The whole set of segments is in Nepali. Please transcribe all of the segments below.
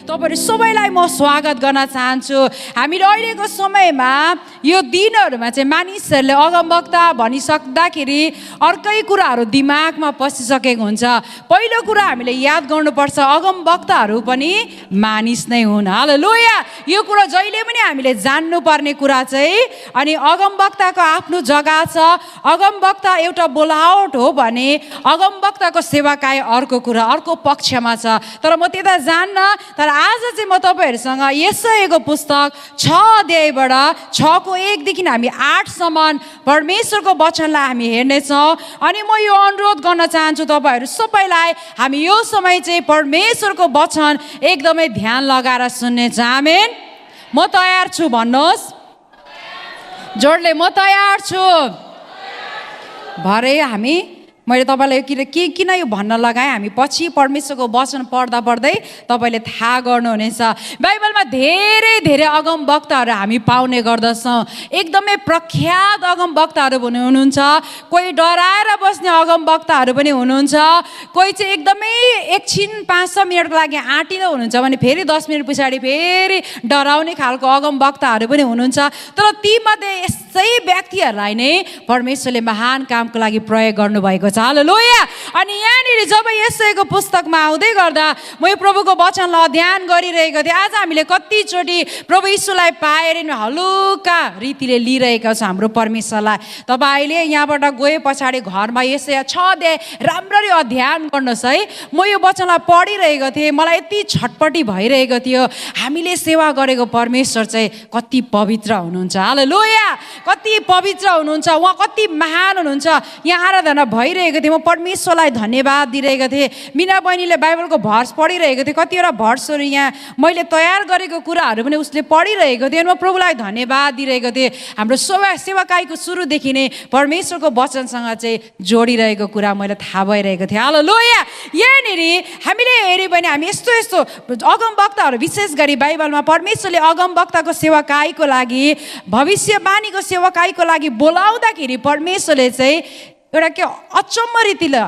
तपाईहरु सबैलाई म स्वागत गर्न चाहन्छु। हामीले अहिलेको समयमा यो दिनहरुमा चाहिँ मानिसहरुले अगमवक्ता भनिसक्दाखेरि अर्कै कुराहरु दिमागमा पसिसकेको हुन्छ। पहिलो कुरा हामीले याद गर्नुपर्छ, अगमवक्ताहरु पनि मानिस नै हुन्। हालेलुया। यो कुरा जहिले पनि हामीले जान्नुपर्ने कुरा चाहिँ, अनि अगमवक्ताको आफ्नो जग्गा छ। अगमवक्ता एउटा बोलावट हो भने अगमवक्ताको सेवाकाई अर्को कुरा, अर्को पक्षमा छ। तर म त्यता जान्न, तर आज चाहिँ म तपाईहरुसँग यशायाको पुस्तक 6 अध्यायबाट 6 को 1 देखि हामी 8 सम्म परमेश्वरको वचनलाई हामी हेर्ने छौं। अनि म यो अनुरोध गर्न चाहन्छु तपाईहरु सबैलाई, हामी यो समय चाहिँ परमेश्वरको वचन एकदमै ध्यान लगाएर सुन्ने छ। आमेन। म तयार छु भन्नुहोस् जोडले, म तयार छु। भरे मैले तपाईलाई किन यो भन्न लगाएँ, हामी पछि परमेश्वरको वचन पढ्दा पढ्दै तपाईले थाहा गर्नुहुनेछ। बाइबलमा धेरै धेरै अगमवक्ताहरू हामी पाउने गर्दछौँ। एकदमै प्रख्यात अगमवक्ताहरू पनि हुनुहुन्छ, कोही डराएर बस्ने अगमवक्ताहरू पनि हुनुहुन्छ, कोही चाहिँ एकदमै एकछिन 5-6 मिनटको लागि आँटिँदै हुनुहुन्छ भने फेरि 10 मिनट पछाडि फेरि डराउने खालको अगमवक्ताहरू पनि हुनुहुन्छ। तर तीमध्ये यसै व्यक्तिहरूलाई नै परमेश्वरले महान कामको लागि प्रयोग गर्नुभएको छ। हालेलुया। अनि यहाँनिर जब यशायाको पुस्तकमा आउँदै गर्दा म यो प्रभुको वचनलाई अध्ययन गरिरहेको थिएँ। आज हामीले कतिचोटि प्रभु यीशुलाई पाएर हलुका रीतिले लिइरहेका छौँ हाम्रो परमेश्वरलाई। तपाईले यहाँबाट गए पछाडि घरमा यशाया 6 अध्याय राम्ररी अध्ययन गर्नुहोस् है। म यो वचनलाई पढिरहेको थिएँ, मलाई यति छटपटी भइरहेको थियो। हामीले सेवा गरेको परमेश्वर चाहिँ कति पवित्र हुनुहुन्छ। हालेलुया। कति पवित्र हुनुहुन्छ, उहाँ कति महान हुनुहुन्छ। यहाँ आराधना भइरहेको थिएँ, म परमेश्वरलाई धन्यवाद दिइरहेको थिएँ। मिना बहिनीले बाइबलको भर्स पढिरहेको थिएँ, कतिवटा भर्सहरू यहाँ मैले तयार गरेको कुराहरू पनि उसले पढिरहेको थिएँ। म प्रभुलाई धन्यवाद दिइरहेको थिएँ। हाम्रो सेवाकाईको सुरुदेखि नै परमेश्वरको वचनसँग चाहिँ जोडिरहेको कुरा मैले थाहा भइरहेको थिएँ। हालेलुया। यहाँनिर हामीले हेऱ्यौँ भने हामी यस्तो यस्तो अगमवक्ताहरू, विशेष गरी बाइबलमा परमेश्वरले अगमवक्ताको सेवाकाईको लागि, भविष्यवाणीको सेवाकाईको लागि बोलाउँदाखेरि परमेश्वरले चाहिँ एउटा के अचम्म रीतिले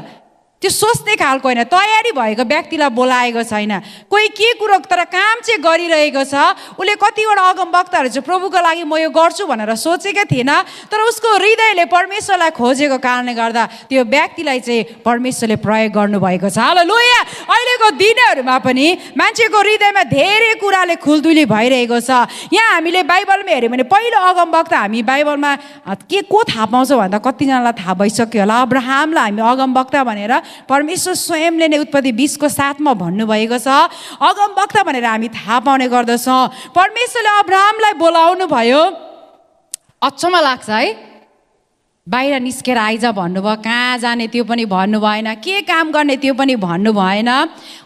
त्यो सोच्ने खालको होइन, तयारी भएको व्यक्तिलाई बोलाएको छैन। कोही के कुरो तर काम चाहिँ गरिरहेको छ, उसले कतिवटा अगमवक्ताहरू चाहिँ प्रभुको लागि म यो गर्छु भनेर सोचेकै थिएन, तर उसको हृदयले परमेश्वरलाई खोजेको कारणले गर्दा त्यो व्यक्तिलाई चाहिँ परमेश्वरले प्रयोग गर्नुभएको छ। हालेलुया। अहिलेको दिनहरूमा पनि मान्छेको हृदयमा धेरै कुराले खुल्दुली भइरहेको छ। यहाँ हामीले बाइबलमा हेऱ्यौँ भने पहिलो अगमवक्ता हामी बाइबलमा को थाहा पाउँछौँ भन्दा कतिजनालाई थाहा भइसक्यो होला, अब्राहमलाई हामी अगमवक्ता भनेर परमेश्वर स्वयंले नै उत्पत्ति 20 को 7 मा भन्नुभएको छ। अगमवक्ता भनेर हामी थाहा पाउने गर्दछौँ। परमेश्वरले अब्राहमलाई बोलाउनु भयो, अचम्म लाग्छ है। बाहिर निस्केर आइज भन्नुभयो, कहाँ जाने त्यो पनि भन्नु भएन, के काम गर्ने त्यो पनि भन्नु भएन।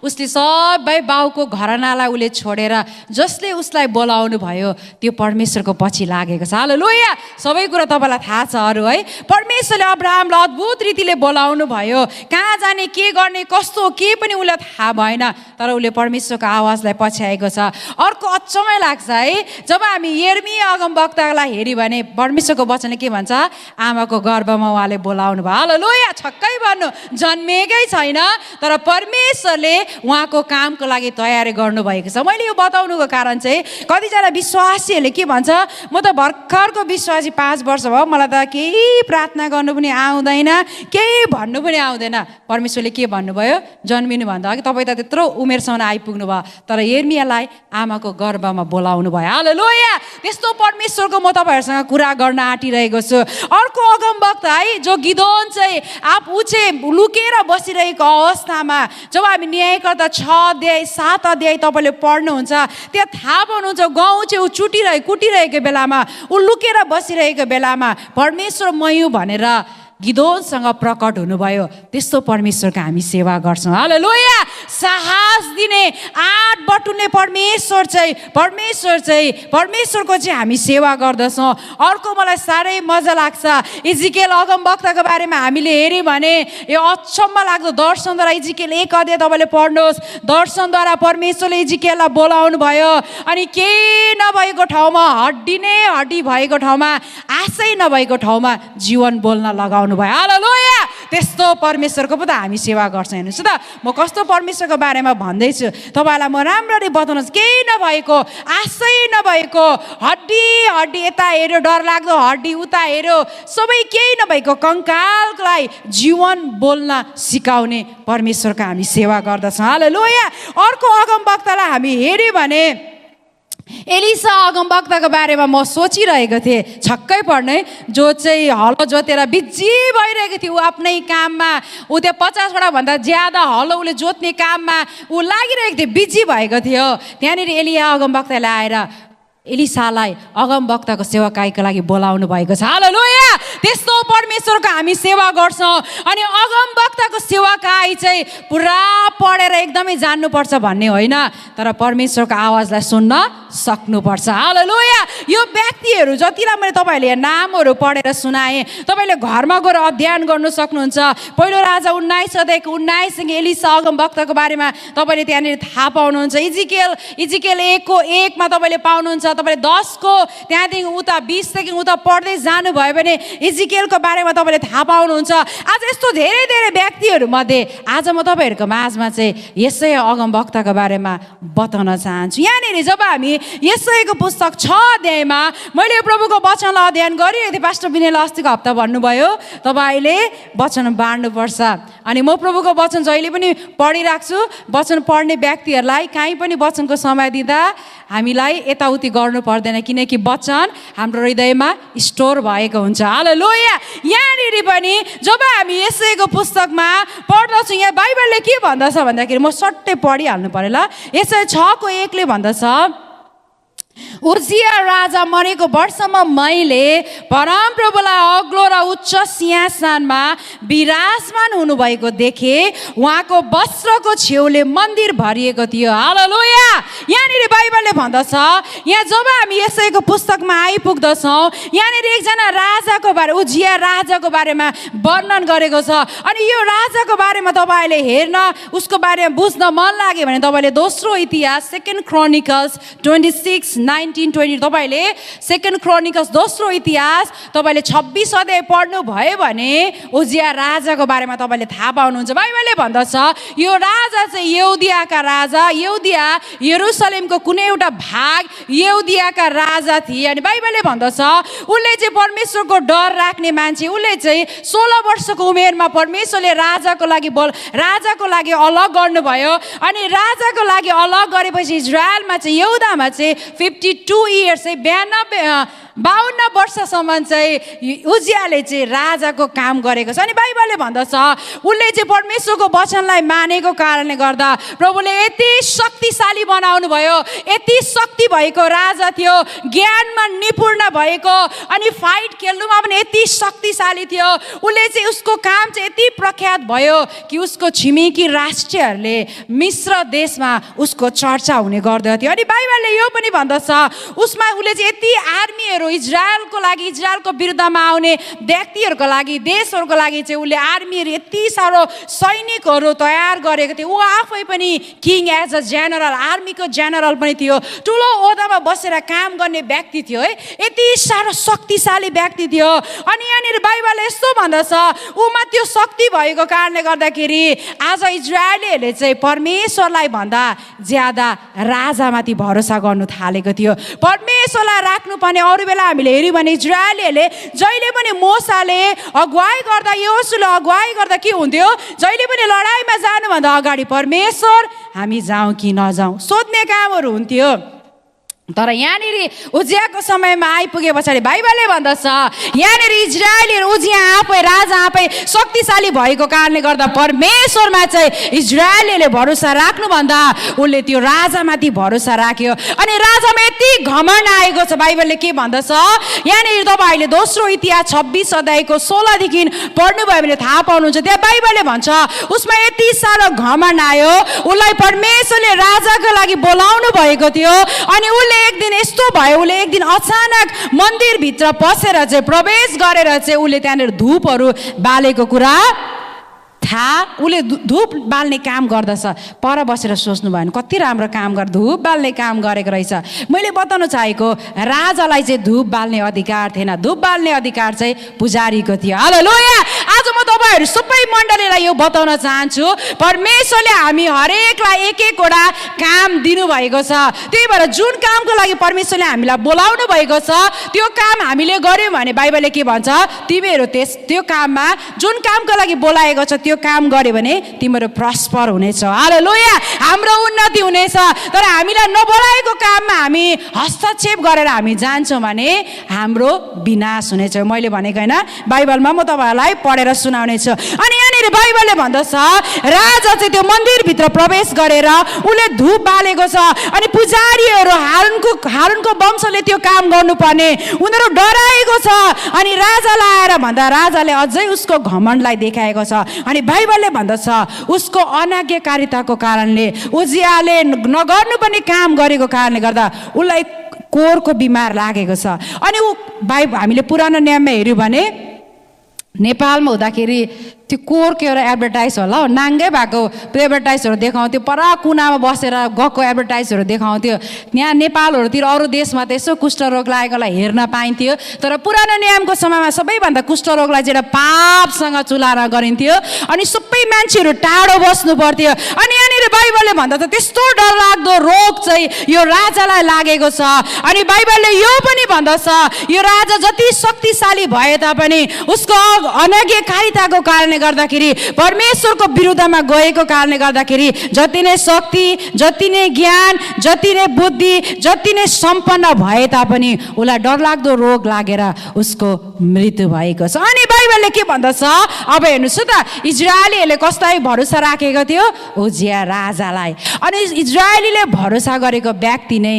उसले सबै बाउको घरनालाई उसले छोडेर जसले उसलाई बोलाउनु भयो त्यो परमेश्वरको पछि लागेको छ। हालेलुया। सबै कुरा तपाईँलाई थाहा छ अरू है। परमेश्वरले अब्राहमलाई अद्भुत रीतिले बोलाउनु भयो, कहाँ जाने, के गर्ने, कस्तो, के पनि उसलाई थाहा भएन, तर उसले परमेश्वरको आवाजलाई पछ्याएको छ। अर्को अचम्मै लाग्छ है, जब हामी यिर्मिया अगमवक्तालाई हेऱ्यौँ भने परमेश्वरको वचनले के भन्छ, आमाको गर्भमा उहाँले बोलाउनु भयो। हालेलुया। छक्कै भन्नु, जन्मेकै छैन, तर परमेश्वरले उहाँको कामको लागि तयारी गर्नुभएको छ। मैले यो बताउनुको कारण चाहिँ कतिजना विश्वासीहरूले के भन्छ, म त भर्खरको विश्वासी 5 वर्ष भयो, मलाई त केही प्रार्थना गर्नु पनि आउँदैन, केही भन्नु पनि आउँदैन। परमेश्वरले के भन्नुभयो, जन्मिनुभन्दा अघि तपाईँ त त्यत्रो उमेरसम्म आइपुग्नु भयो, तर यिर्मियालाई आमाको गर्भमा बोलाउनु भयो। हालेलुया। त्यस्तो परमेश्वरको म तपाईँहरूसँग कुरा गर्न आँटिरहेको छु। अर्को अगमवक्ता है, जो गिदोन चाहिँ ऊ चाहिँ लुकेर बसिरहेको अवस्थामा, जब हामी न्यायकर्ता 6 अध्याय 7 अध्याय तपाईँले पढ्नुहुन्छ, त्यहाँ थाहा पाउनुहुन्छ गाउँ चाहिँ ऊ कुटिरहेको बेलामा, ऊ लुकेर बसिरहेको बेलामा परमेश्वर मयु भनेर गिदोनसँग प्रकट हुनुभयो। त्यस्तो परमेश्वरको हामी सेवा गर्छौँ। हालेलुया। साहस दिने, आँट बटुल्ने परमेश्वरको चाहिँ हामी सेवा गर्दछौँ। अर्को मलाई साह्रै मजा लाग्छ, इजिकेल अगमवक्ताको बारेमा हामीले हेऱ्यौँ भने यो अचम्म लाग्दो दर्शनद्वारा इजिकेल 1 अध्याय तपाईँले पढ्नुहोस्। दर्शनद्वारा परमेश्वरले इजिकेललाई बोलाउनु भयो, अनि केही नभएको ठाउँमा, हड्डी भएको ठाउँमा, आशै नभएको ठाउँमा जीवन बोल्न लगाउनु भयो। हालेलुया। त्यस्तो परमेश्वरको पो त हामी सेवा गर्छौँ। हेर्नुहोस् त, म कस्तो परमेश्वरको बारेमा भन्दैछु तपाईँलाई, म राम्ररी बताउनुहोस्। केही नभएको, आशै नभएको, हड्डी हड्डी यता हेऱ्यो डरलाग्दो, हड्डी उता हेऱ्यो, सबै केही नभएको कङ्काललाई जीवन बोल्न सिकाउने परमेश्वरको हामी सेवा गर्दछौँ। हालेलुया। अर्को अगमवक्तालाई हामी हेऱ्यौँ भने एलिसा अगमवक्ताको बारेमा म सोचिरहेको थिएँ, छक्कै पर्ने, जो चाहिँ हलो जोतेर बिजी भइरहेको थियो। ऊ आफ्नै काममा, ऊ त्यो 50वटा भन्दा ज्यादा हलो उसले जोत्ने काममा ऊ लागिरहेको थियो, बिजी भएको थियो। त्यहाँनिर एलिया अगमवक्ताले आएर एलिसालाई अगमवक्ताको सेवाकाईको लागि बोलाउनु भएको छ। हालेलुया। त्यस्तो परमेश्वरको हामी सेवा गर्छौँ। अनि अगमवक्ताको सेवाकाई चाहिँ पुरा पढेर एकदमै जान्नुपर्छ भन्ने होइन, तर परमेश्वरको आवाजलाई सुन्न सक्नुपर्छ। हालेलुया। यो व्यक्तिहरू जतिलाई मैले तपाईँहरूले नामहरू पढेर सुनाएँ, तपाईँले घरमा गएर अध्ययन गर्नु सक्नुहुन्छ। पहिलो राजा 19 अध्यायको 19 एलिसा अगमवक्ताको बारेमा तपाईँले त्यहाँनिर थाहा पाउनुहुन्छ। इजिकेल 1:1 मा तपाईँले पाउनुहुन्छ। तपाईँले 10 को त्यहाँदेखि उता 20 देखि उता पढ्दै जानुभयो भने इजिकेलको बारेमा तपाईँले थाहा पाउनुहुन्छ। आज यस्तो धेरै धेरै व्यक्तिहरू मध्ये आज म तपाईँहरूको माझमा चाहिँ यसै अगमवक्ताको बारेमा बताउन चाहन्छु। यहाँनिर जब हामी यसैको पुस्तक 6 अध्यायमा मैले प्रभुको वचनलाई अध्ययन गरिरहेको थिएँ, पास्टर विनयले अस्तिको हप्ता भन्नुभयो तपाईँले वचन बाँड्नुपर्छ। अनि म प्रभुको वचन जहिले पनि पढिराख्छु। वचन पढ्ने व्यक्तिहरूलाई काहीँ पनि वचनको समय दिँदा हामीलाई यताउति गर्नु पर्दैन, किनकि वचन हाम्रो हृदयमा स्टोर भएको हुन्छ। हालेलुया। यहाँनिर पनि जब हामी यसैको पुस्तकमा पढ्दछौँ, यहाँ बाइबलले के भन्दछ भन्दाखेरि म सट्टै पढिहाल्नु पर्यो ल। यसै 6:1 ले भन्दछ, उजिया राजा मरेको वर्षमा मैले परमप्रभुलाई अग्लो र उच्च सिंहासनमा विराजमान हुनुभएको देखेँ। उहाँको वस्त्रको छेउले मन्दिर भरिएको थियो। हालेलुया। यहाँनिर बाइबलले भन्दछ, यहाँ जब हामी यसैको पुस्तकमा आइपुग्दछौँ, यहाँनिर एकजना राजाको बारे, उजिया राजाको बारेमा वर्णन गरेको छ। अनि यो राजाको बारेमा तपाईँले हेर्न, उसको बारेमा बुझ्न मन लाग्यो भने तपाईँले दोस्रो इतिहास 2 Chronicles 26:19-20 तपाईँले 2 Chronicles दोस्रो इतिहास तपाईँले 26 अध्याय पढ्नु भयो भने उजिया राजाको बारेमा तपाईँले थाहा पाउनुहुन्छ। बाइबलले भन्दछ यो राजा चाहिँ यहुदियाका राजा, यहुदिया यरुसलेमको कुनै एउटा भाग यहुदियाका राजा थिए। अनि बाइबलले भन्दछ उसले चाहिँ परमेश्वरको डर राख्ने मान्छे, उसले चाहिँ 16 वर्षको उमेरमा परमेश्वरले राजाको लागि अलग गर्नुभयो। अनि राजाको लागि अलग गरेपछि इजरायलमा चाहिँ यहुदामा चाहिँ 52 इयर्स चाहिँ 52 वर्षसम्म चाहिँ उजियाले चाहिँ राजाको काम गरेको छ। अनि बाइबलले भन्दछ उसले चाहिँ परमेश्वरको वचनलाई मानेको कारणले गर्दा प्रभुले यति शक्तिशाली बनाउनु भयो, यति शक्ति भएको राजा थियो, ज्ञानमा निपुण भएको, अनि फाइट खेल्नुमा पनि यति शक्तिशाली थियो। उसले चाहिँ उसको काम चाहिँ यति प्रख्यात भयो कि उसको छिमेकी राष्ट्रहरूले मिस्र देशमा उसको चर्चा हुने गर्दथ्यो। अनि बाइबलले यो पनि भन्दछ उसमा उसले चाहिँ यति आर्मीहरू इजरायलको लागि, इजरायलको विरुद्धमा आउने व्यक्तिहरूको लागि, देशहरूको लागि चाहिँ उसले आर्मीहरू यति साह्रो सैनिकहरू तयार गरेको थियो। ऊ आफै पनि किङ एज अ जेनरल, आर्मीको जेनरल पनि थियो, ठुलो ओहदामा बसेर काम गर्ने व्यक्ति थियो है, यति साह्रो शक्तिशाली व्यक्ति थियो। अनि यहाँनिर बाइबलले यस्तो भन्दछ ऊमा त्यो शक्ति भएको कारणले गर्दाखेरि आज इजरायलीहरूले चाहिँ परमेश्वरलाई भन्दा ज्यादा राजामाथि भरोसा गर्नु थालेको थियो। परमेश्वरलाई राख्नुपर्ने अरू बेला हामीले हेऱ्यौँ भने इजरायलीहरूले जहिले पनि मोसाले अगुवाई गर्दा, यहोशूले अगुवाई गर्दा के हुन्थ्यो, जहिले पनि लडाइँमा जानुभन्दा अगाडि परमेश्वर हामी जाउँ कि नजाउँ सोध्ने कामहरू हुन्थ्यो। तर यहाँनिर उजियाको समयमा आइपुगे पछाडि बाइबलले भन्दछ यहाँनिर इजरायलीहरू, उजिया आफै राजा आफै शक्तिशाली भएको कारणले गर्दा परमेश्वरमा चाहिँ इजरायलीले भरोसा राख्नुभन्दा उसले त्यो राजामाथि भरोसा राख्यो। अनि राजामा यति घमण्ड आएको छ। बाइबलले के भन्दछ यहाँनिर तपाईँहरूले दोस्रो इतिहास 26 अध्यायको 16 देखि पढ्नुभयो भने थाहा पाउनुहुन्छ। त्यहाँ बाइबलले भन्छ उसमा यति साह्रो घमण्ड आयो, उसलाई परमेश्वरले राजाको लागि बोलाउनु भएको थियो। अनि उसले एक दिन यस्तो भयो, उसले एक दिन अचानक मन्दिरभित्र पसेर चाहिँ प्रवेश गरेर चाहिँ उसले त्यहाँनिर धूपहरू बालेको कुरा थाहा उसले धुप बाल्ने काम गर्दछ। पर बसेर सोच्नु भएन कति राम्रो काम गर धुप बाल्ने काम गरेको रहेछ। मैले बताउन चाहेको राजालाई चाहिँ धुप बाल्ने अधिकार थिएन, धुप बाल्ने अधिकार चाहिँ पुजारीको थियो। हालेलुया। आज म तपाईहरु सबै मण्डलीलाई यो बताउन चाहन्छु, परमेश्वरले हामी हरेकलाई एक एकवटा काम दिनुभएको छ। त्यही भएर जुन कामको लागि परमेश्वरले हामीलाई बोलाउनु भएको छ त्यो काम हामीले गर्यौं भने बाइबलले के भन्छ, तिमीहरू त्यो काममा जुन कामको लागि बोलाएको छ त्यो काम गर्यो भने तिमीहरू प्रस्पर हुनेछौ। हालेलुया। हाम्रो उन्नति हुनेछ। तर हामीलाई नबोलाएको काममा हामी हस्तक्षेप गरेर हामी जान्छौँ भने हाम्रो विनाश हुनेछ। मैले भनेको हैन, बाइबलमा म तपाईहरुलाई पढेर सुनाउने छु। अनि यहाँनिर बाइबलले भन्दछ राजा चाहिँ त्यो मन्दिरभित्र प्रवेश गरेर उले धूप बालेको छ। अनि पुजारीहरू हारूनको वंशले त्यो काम गर्नुपर्ने उनीहरू डराएको छ। अनि राजालाई आएर भन्दा राजाले अझै उसको घमण्डलाई देखाएको छ। अनि बाइबलले भन्दछ उसको अनाज्ञाकारिताको कारणले, उजियाले नगर्नुपर्ने काम गरेको कारणले गर्दा उसलाई कोरको बिमार लागेको छ। अनि हामीले पुरानो नियममा हेर्यौं भने नेपालमा हुँदाखेरि त्यो कोरको एउटा एडभर्टाइज होला, नाङ्गै भएको त्यो एडभर्टाइजहरू देखाउँथ्यो, पर कुनामा बसेर गएको एडभर्टाइजहरू देखाउँथ्यो। यहाँ नेपालहरूतिर अरू देशमा त यसो कुष्ठरोग लागेकोलाई हेर्न पाइन्थ्यो। तर पुरानो नियमको समयमा सबैभन्दा कुष्ठरोगलाई चाहिँ पापसँग तुलना गरिन्थ्यो। अनि सबै मान्छेहरू टाढो बस्नु पर्थ्यो। अनि यहाँनिर बाइबलले भन्दा त त्यस्तो डरलाग्दो रोग चाहिँ यो राजालाई लागेको छ। अनि बाइबलले यो पनि भन्दछ यो राजा जति शक्तिशाली भए तापनि उसको अनाज्ञाकारिताको कारणले गर्दाखेरि, परमेश्वरको विरुद्धमा गएको कारणले गर्दाखेरि जति नै शक्ति, जति नै ज्ञान, जति नै बुद्धि, जति नै सम्पन्न भए तापनि उसलाई डरलाग्दो रोग लागेर उसको मृत्यु भएको छ। अनि बाइबलले के भन्दछ, अब हेर्नुस् त इजरायलीहरूले कसलाई भरोसा राखेको थियो, उजिया राजालाई। अनि इजरायलीले भरोसा गरेको व्यक्ति नै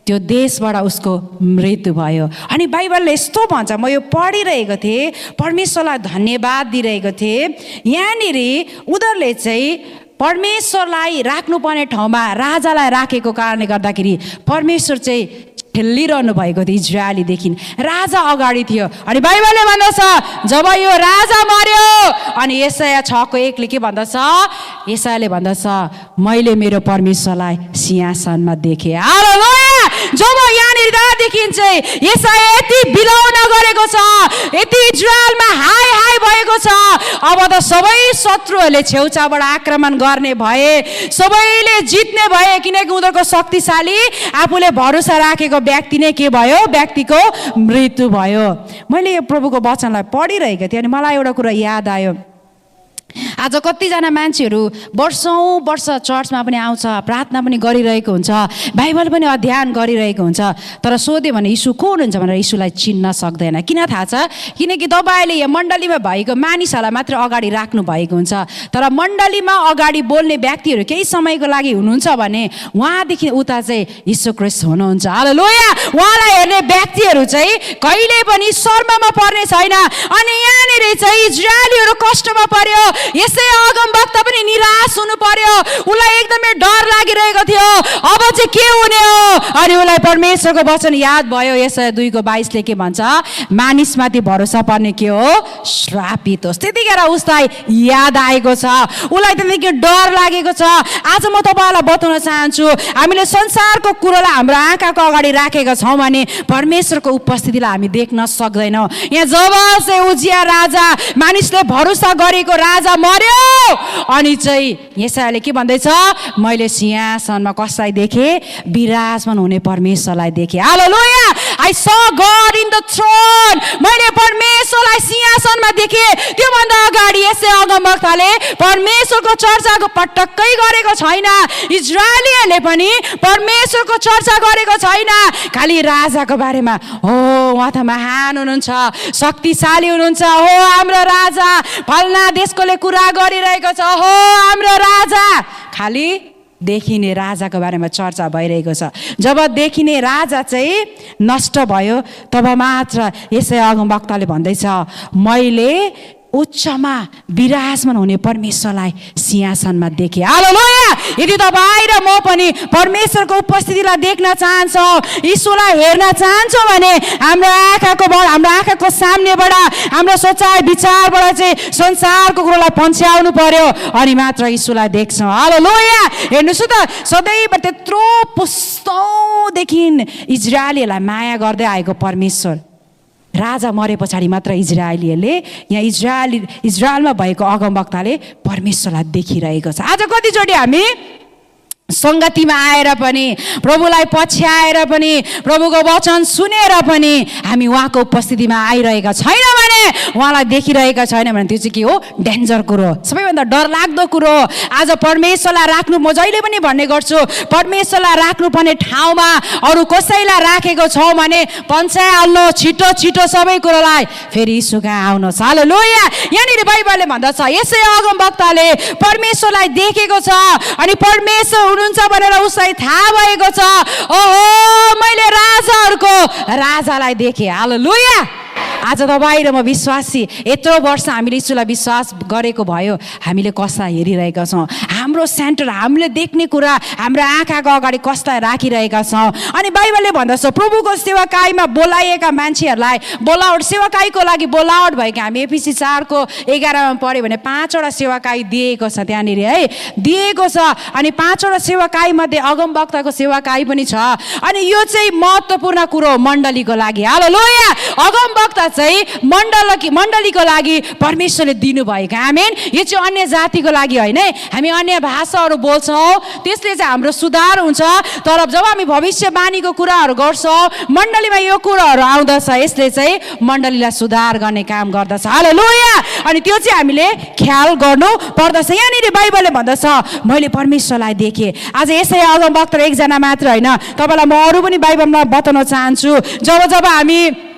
त्यो देशबाट उसको मृत्यु भयो। अनि बाइबलले यस्तो भन्छ, म यो पढिरहेको थिएँ, परमेश्वरलाई धन्यवाद दिइरहेको थिएँ। यहाँनिर उनीहरूले चाहिँ परमेश्वरलाई राख्नुपर्ने ठाउँमा राजालाई राखेको कारणले गर्दाखेरि परमेश्वर चाहिँ ठेल्लिरहनु भएको थियो इजरायलीदेखि। राजा अगाडि थियो। अनि बाइबलले भन्दछ जब यो राजा मर्यो, अनि यशाया 6:1ले के भन्दछ, यशायाले भन्दछ मैले मेरो परमेश्वरलाई सिंहासनमा देखेँ। हालेलुया। जब यहाँनिर देखिन्छ यशाया यति बिलाउन गरेको छ, यति इजरायलमा हाय हाय भएको छ, अब त सबै शत्रुहरूले छेउछाउबाट आक्रमण गर्ने भए, सबैले जित्ने भए, किनकि उनीहरूको शक्तिशाली आफूले भरोसा राखेको व्यक्ति नै के भयो, व्यक्तिको मृत्यु भयो। मैले यो प्रभुको वचनलाई पढिरहेको थिएँ अनि मलाई एउटा कुरा याद आयो। आज कतिजना मान्छेहरू वर्षौं वर्ष चर्चमा पनि आउँछ, प्रार्थना पनि गरिरहेको हुन्छ, बाइबल पनि अध्ययन गरिरहेको हुन्छ, तर सोध्यो भने यीशु को हुनुहुन्छ भनेर यीशुलाई चिन्न सक्दैन। किन थाहा छ? किनकि तपाईँले यहाँ मण्डलीमा भएको मानिसहरूलाई मात्र अगाडि राख्नु भएको हुन्छ। तर मण्डलीमा अगाडि बोल्ने व्यक्तिहरू केही समयको लागि हुनुहुन्छ भने उहाँदेखि उता चाहिँ यीशु ख्रीष्ट हुनुहुन्छ। हालेलुया। उहाँलाई हेर्ने व्यक्तिहरू चाहिँ कहिले पनि शर्ममा पर्ने छैन। अनि यहाँनिर चाहिँ इजरायलीहरू कष्टमा पर्यो, यसै अगमवक्ता पनि निराश हुनु पर्यो, उसलाई एकदमै डर लागिरहेको थियो, अब चाहिँ के हुने हो। अनि उसलाई परमेश्वरको वचन याद भयो। यशाया 2:22ले के भन्छ, मानिसमाथि भरोसा पर्ने के हो, श्रापित होस्। त्यतिखेर उसलाई याद आएको छ, उसलाई त्यतिकै डर लागेको छ। आज म तपाईँलाई बताउन चाहन्छु, हामीले संसारको कुरोलाई हाम्रो आँखाको अगाडि राखेका छौँ भने परमेश्वरको उपस्थितिलाई हामी देख्न सक्दैनौँ। यहाँ जब चाहिँ उजिया राजा, मानिसले भरोसा गरेको राजा मर्यो, अनि चाहिँ यशायाले के भन्दैछ, मैले सिंहासनमा कसलाई देखेँ, विराजमान हुने परमेश्वरलाई देखेँ। हालेलुया। I saw God in the throne. मैले परमेश्वरलाई सिंहासनमा देखेँ। त्योभन्दा अगाडि यसै अगमवक्ताले परमेश्वरको चर्चाको पटक्कै गरेको छैन। इजरायलीहरूले पनि परमेश्वरको चर्चा गरेको छैन। खालि राजाको बारेमा, हो उहाँ त महान हुनुहुन्छ, शक्तिशाली हुनुहुन्छ, हो हाम्रो राजा फलना देशकोले कुरा गरिरहेको छ, हो हाम्रो राजा। खालि देखिने राजाको बारेमा चर्चा भइरहेको छ। जब देखिने राजा चाहिँ नष्ट भयो तब मात्र यसै अगमवक्ताले भन्दैछ मैले उच्चमा विराजमान हुने परमेश्वरलाई सिंहासनमा देखे। हालेलुया। यदि तपाईँ र म पनि परमेश्वरको उपस्थितिलाई देख्न चाहन्छौँ, यीशुलाई हेर्न चाहन्छौँ भने हाम्रो आँखाको सामनेबाट, हाम्रो सोचाइ विचारबाट चाहिँ संसारको कुरोलाई पन्छ्याउनु पर्यो अनि मात्र यीशुलाई देख्छौँ। हालेलुया। हेर्नुहोस् त, सधैँ त्यत्रो पुस्तौँदेखि इजरायलीहरूलाई माया गर्दै आएको परमेश्वर, राजा मरे पछाडि मात्र इजरायलीहरूले, यहाँ इजरायलमा भएको अगमवक्ताले परमेश्वरलाई देखिरहेको छ। आज कतिचोटि हामी सङ्गतिमा आएर पनि, प्रभुलाई पछ्याएर पनि, प्रभुको वचन सुनेर पनि हामी उहाँको उपस्थितिमा आइरहेका छैन भने, उहाँलाई देखिरहेका छैन भने त्यो चाहिँ के हो? डेन्जर कुरो, सबैभन्दा डरलाग्दो कुरो। आज परमेश्वरलाई राख्नु, म जहिले पनि भन्ने गर्छु, परमेश्वरलाई राख्नुपर्ने ठाउँमा अरू कसैलाई राखेको छौँ भने पन्छाइहाल्नु छिटो छिटो सबै कुरोलाई, फेरि यीशु कहाँ आउनुहोस्। हालेलुया। यहाँनिर बाइबलले भन्दछ यसै अगमवक्ताले परमेश्वरलाई देखेको छ अनि परमेश्वर हुनुहुन्छ भनेर उसलाई थाहा भएको छ। ओहो, मैले राजाहरूको राजालाई देखेँ। हालेलुया। आज तपाईँ र म विश्वासी, यत्रो वर्ष हामीले यीशुलाई विश्वास गरेको भयो, हामीले कसलाई हेरिरहेका छौँ? हाम्रो सेन्टर, हामीले देख्ने कुरा हाम्रो आँखाको अगाडि कसलाई राखिरहेका छौँ? अनि बाइबलले भन्दछ प्रभुको सेवाकाईमा बोलाइएका मान्छेहरूलाई बोलावट, सेवाकाईको लागि बोलावट भएको, हामी एफिसी 4:11 पढ्यो भने 5वटा सेवाकाई दिएको छ त्यहाँनिर, है, दिएको छ। अनि 5वटा सेवाकाई मध्ये अगमवक्ताको सेवाकाई पनि छ। अनि यो चाहिँ महत्त्वपूर्ण कुरो मण्डलीको लागि। हालेलुया। अगमवक्ता चाहिँ मण्डलीको लागि परमेश्वरले दिनुभएको। आमेन। यो चाहिँ अन्य जातिको लागि होइन है। हामी अन्य भाषाहरू बोल्छौँ, त्यसले चाहिँ हाम्रो सुधार हुन्छ, तर जब हामी भविष्यवाणीको कुराहरू गर्छौँ, मण्डलीमा यो कुराहरू आउँदछ, यसले चाहिँ मण्डलीलाई सुधार गर्ने काम गर्दछ। हालेलुया। अनि त्यो चाहिँ हामीले ख्याल गर्नु पर्दछ। यहाँनिर बाइबलले भन्दछ मैले परमेश्वरलाई देखेँ। आज यसै अगमवक्ता एकजना मात्र होइन, तपाईँलाई म अरू पनि बाइबलमा बताउन चाहन्छु। जब हामी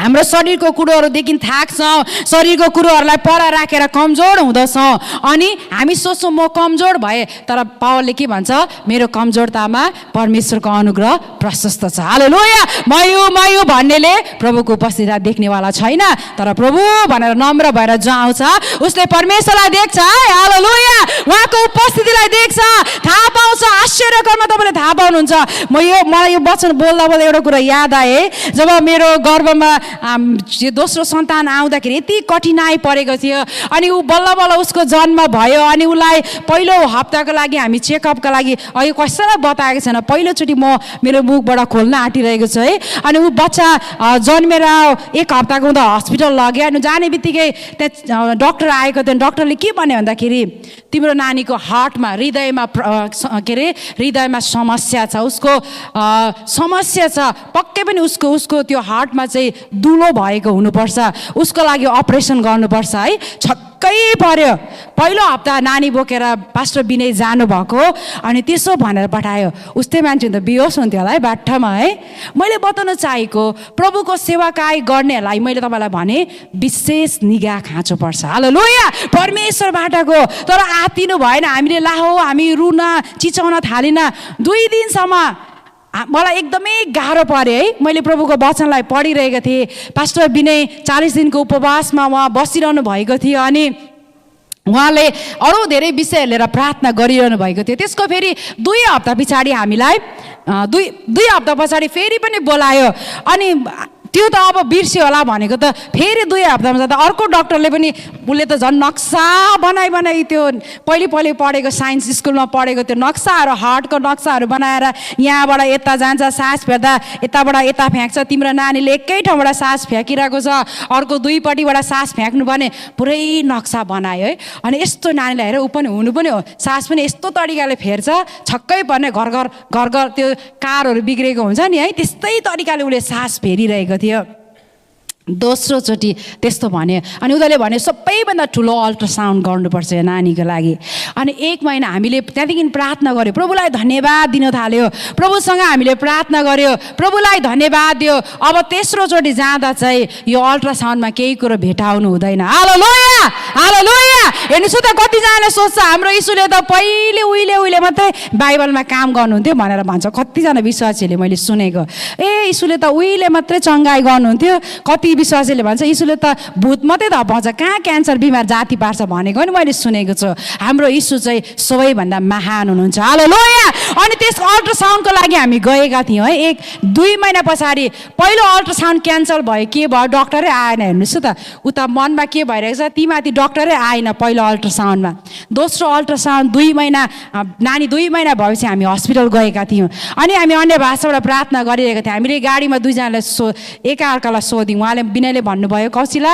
हाम्रो शरीरको कुरोहरूदेखि थाक्छौँ, शरीरको कुरोहरूलाई पर राखेर कमजोर हुँदछौँ अनि हामी सोच्छौँ म कमजोर भएँ, तर पावलले के भन्छ? मेरो कमजोरतामा परमेश्वरको अनुग्रह प्रशस्त छ। हालेलुया। मयू भन्नेले प्रभुको उपस्थितिलाई देख्नेवाला छैन, तर प्रभु भनेर नम्र भएर जो आउँछ उसले परमेश्वरलाई देख्छ। हालेलुया। उहाँको उपस्थितिलाई देख्छ, थाहा पाउँछ। आश्चर्यकरमा तपाईँले थाहा पाउनुहुन्छ। मलाई यो वचन बोल्दा बोल्दा एउटा कुरा याद आए, जब मेरो गर्भमा दोस्रो सन्तान आउँदाखेरि यति कठिनाइ परेको थियो अनि ऊ बल्ल बल्ल उसको जन्म भयो अनि उसलाई पहिलो हप्ताको लागि हामी चेकअपका लागि अहिले कसैलाई बताएको छैन, पहिलोचोटि म मेरो मुखबाट खोल्न आँटिरहेको छु है। अनि ऊ बच्चा जन्मेर 1 हप्ताको हुँदा हस्पिटल लग्यो। अनि जाने बित्तिकै त्यहाँ डक्टर आएको थियो। डक्टरले के भन्यो भन्दाखेरि तिम्रो नानीको हार्टमा, हृदयमा समस्या छ, उसको समस्या छ, पक्कै पनि उसको त्यो हार्टमा चाहिँ दुलो भएको हुनुपर्छ, उसको लागि अपरेसन गर्नुपर्छ है। छक्कै पर्यो। पहिलो हप्ता नानी बोकेर पास्टर विनय जानुभएको अनि त्यसो भनेर पठायो। उस्तै मान्छे त बेहोस हुन्थ्यो होला है बाटोमा है। मैले बताउन चाहेको प्रभुको सेवाकाई गर्नेहरूलाई मैले तपाईँलाई भने विशेष निगाह खाँचो पर्छ। हालेलुया। परमेश्वरबाटको। तर आतिनु भएन, हामीले लाहो हामी रुन चिचाउन थालिन। 2 दिनसम्म मलाई एकदमै गाह्रो पर्यो है। मैले प्रभुको वचनलाई पढिरहेको थिएँ। पास्टर विनय 40 दिनको उपवासमा उहाँ बसिरहनु भएको थियो अनि उहाँले अरू धेरै विषय लिएर प्रार्थना गरिरहनु भएको थियो। त्यसको फेरि 2 हप्ता पछाडि हामीलाई 2 हप्ता पछाडि फेरि पनि बोलायो अनि त्यो त अब बिर्स्यो होला भनेको त फेरि 2 हप्तामा जाँदा अर्को डक्टरले पनि उसले त झन् नक्सा बनाई त्यो पहिले पढेको साइन्स स्कुलमा पढेको त्यो नक्साहरू, हार्टको नक्साहरू बनाएर यहाँबाट यता जान्छ, सास फेर्दा यताबाट यता फ्याँक्छ, तिम्रो नानीले एकै ठाउँबाट सास फ्याँकिरहेको छ, अर्को 2पट्टिबाट सास फ्याँक्नुपर्ने पुरै नक्सा बनायो है। अनि यस्तो नानीलाई हेरेर ऊ पनि हुनु पनि हो, सास पनि यस्तो तरिकाले फेर्छ, छक्कै पर्ने, घर त्यो कारहरू बिग्रेको हुन्छ नि है, त्यस्तै तरिकाले उसले सास फेरिरहेको थियो। दोस्रो चोटि त्यस्तो भन्यो अनि उनीहरूले भन्यो सबैभन्दा ठुलो अल्ट्रासाउन्ड गर्नुपर्छ यो नानीको लागि। अनि 1 महिना हामीले त्यहाँदेखि प्रार्थना गऱ्यो, प्रभुलाई धन्यवाद दिन थाल्यो, प्रभुसँग हामीले प्रार्थना गऱ्यो, प्रभुलाई धन्यवाद दियो। अब तेस्रो चोटि जाँदा चाहिँ यो अल्ट्रासाउन्डमा केही कुरो भेटाउनु हुँदैन। हालेलुया। हालेलुया। हेर्नुहोस् त कतिजना सोच्छ हाम्रो यीशुले त पहिले उहिले मात्रै बाइबलमा काम गर्नुहुन्थ्यो भनेर भन्छ कतिजना विश्वासीहरूले मैले सुनेको। यीशुले त उहिले मात्रै चङ्गाई गर्नुहुन्थ्यो, कति कति विश्वासीले भन्छ यीशुले त भूत मात्रै त हपाउँछ, कहाँ क्यान्सर बिमार जाति पार्छ भनेको नि मैले सुनेको छु। हाम्रो यीशु चाहिँ सबैभन्दा महान हुनुहुन्छ। हालेलुया। अनि त्यसको अल्ट्रासाउन्डको लागि हामी गएका थियौँ है। 1-2 महिना पछाडि पहिलो अल्ट्रासाउन्ड क्यान्सल भयो। के भयो? डक्टरै आएन। हेर्नुहोस् त उता मनमा के भइरहेको छ, ती माथि डक्टरै आएन पहिलो अल्ट्रासाउन्डमा। दोस्रो अल्ट्रासाउन्ड 2 महिना, नानी 2 महिना भएपछि हामी हस्पिटल गएका थियौँ। अनि हामी अन्य भाषाबाट प्रार्थना गरिरहेका थियौँ। हामीले गाडीमा दुईजनालाई एकाअर्कालाई सोध्यौँ। उहाँले विनयले भन्नुभयो, कौशिला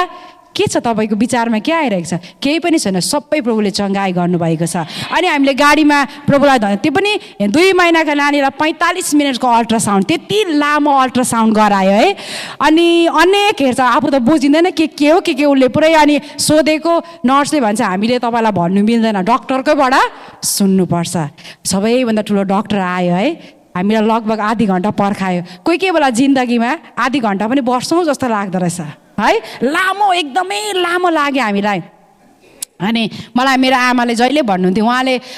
के छ तपाईँको विचारमा, के आइरहेको छ? केही पनि छैन, सबै प्रभुले चङ्गाई गर्नुभएको छ। अनि हामीले गाडीमा प्रभुलाई धन्यवाद। त्यो पनि 2 महिनाका नानीलाई 45 मिनटको अल्ट्रासाउन्ड, त्यति लामो अल्ट्रासाउन्ड गरायो है। अनि अनेक हेर्छ, आफू त बुझिँदैन के हो के उसले पुरै। अनि सोधेको नर्सले भन्छ हामीले तपाईँलाई भन्नु मिल्दैन, डक्टरकैबाट सुन्नुपर्छ। सबैभन्दा ठुलो डक्टर आयो है। हामीलाई लगभग आधी घन्टा पर्खायो। कोही बेला जिन्दगीमा आधी घन्टा पनि वर्षौँ जस्तो लाग्दो रहेछ है। लामो, एकदमै लामो लाग्यो हामीलाई। अनि मलाई मेरो आमाले जहिले भन्नुहुन्थ्यो,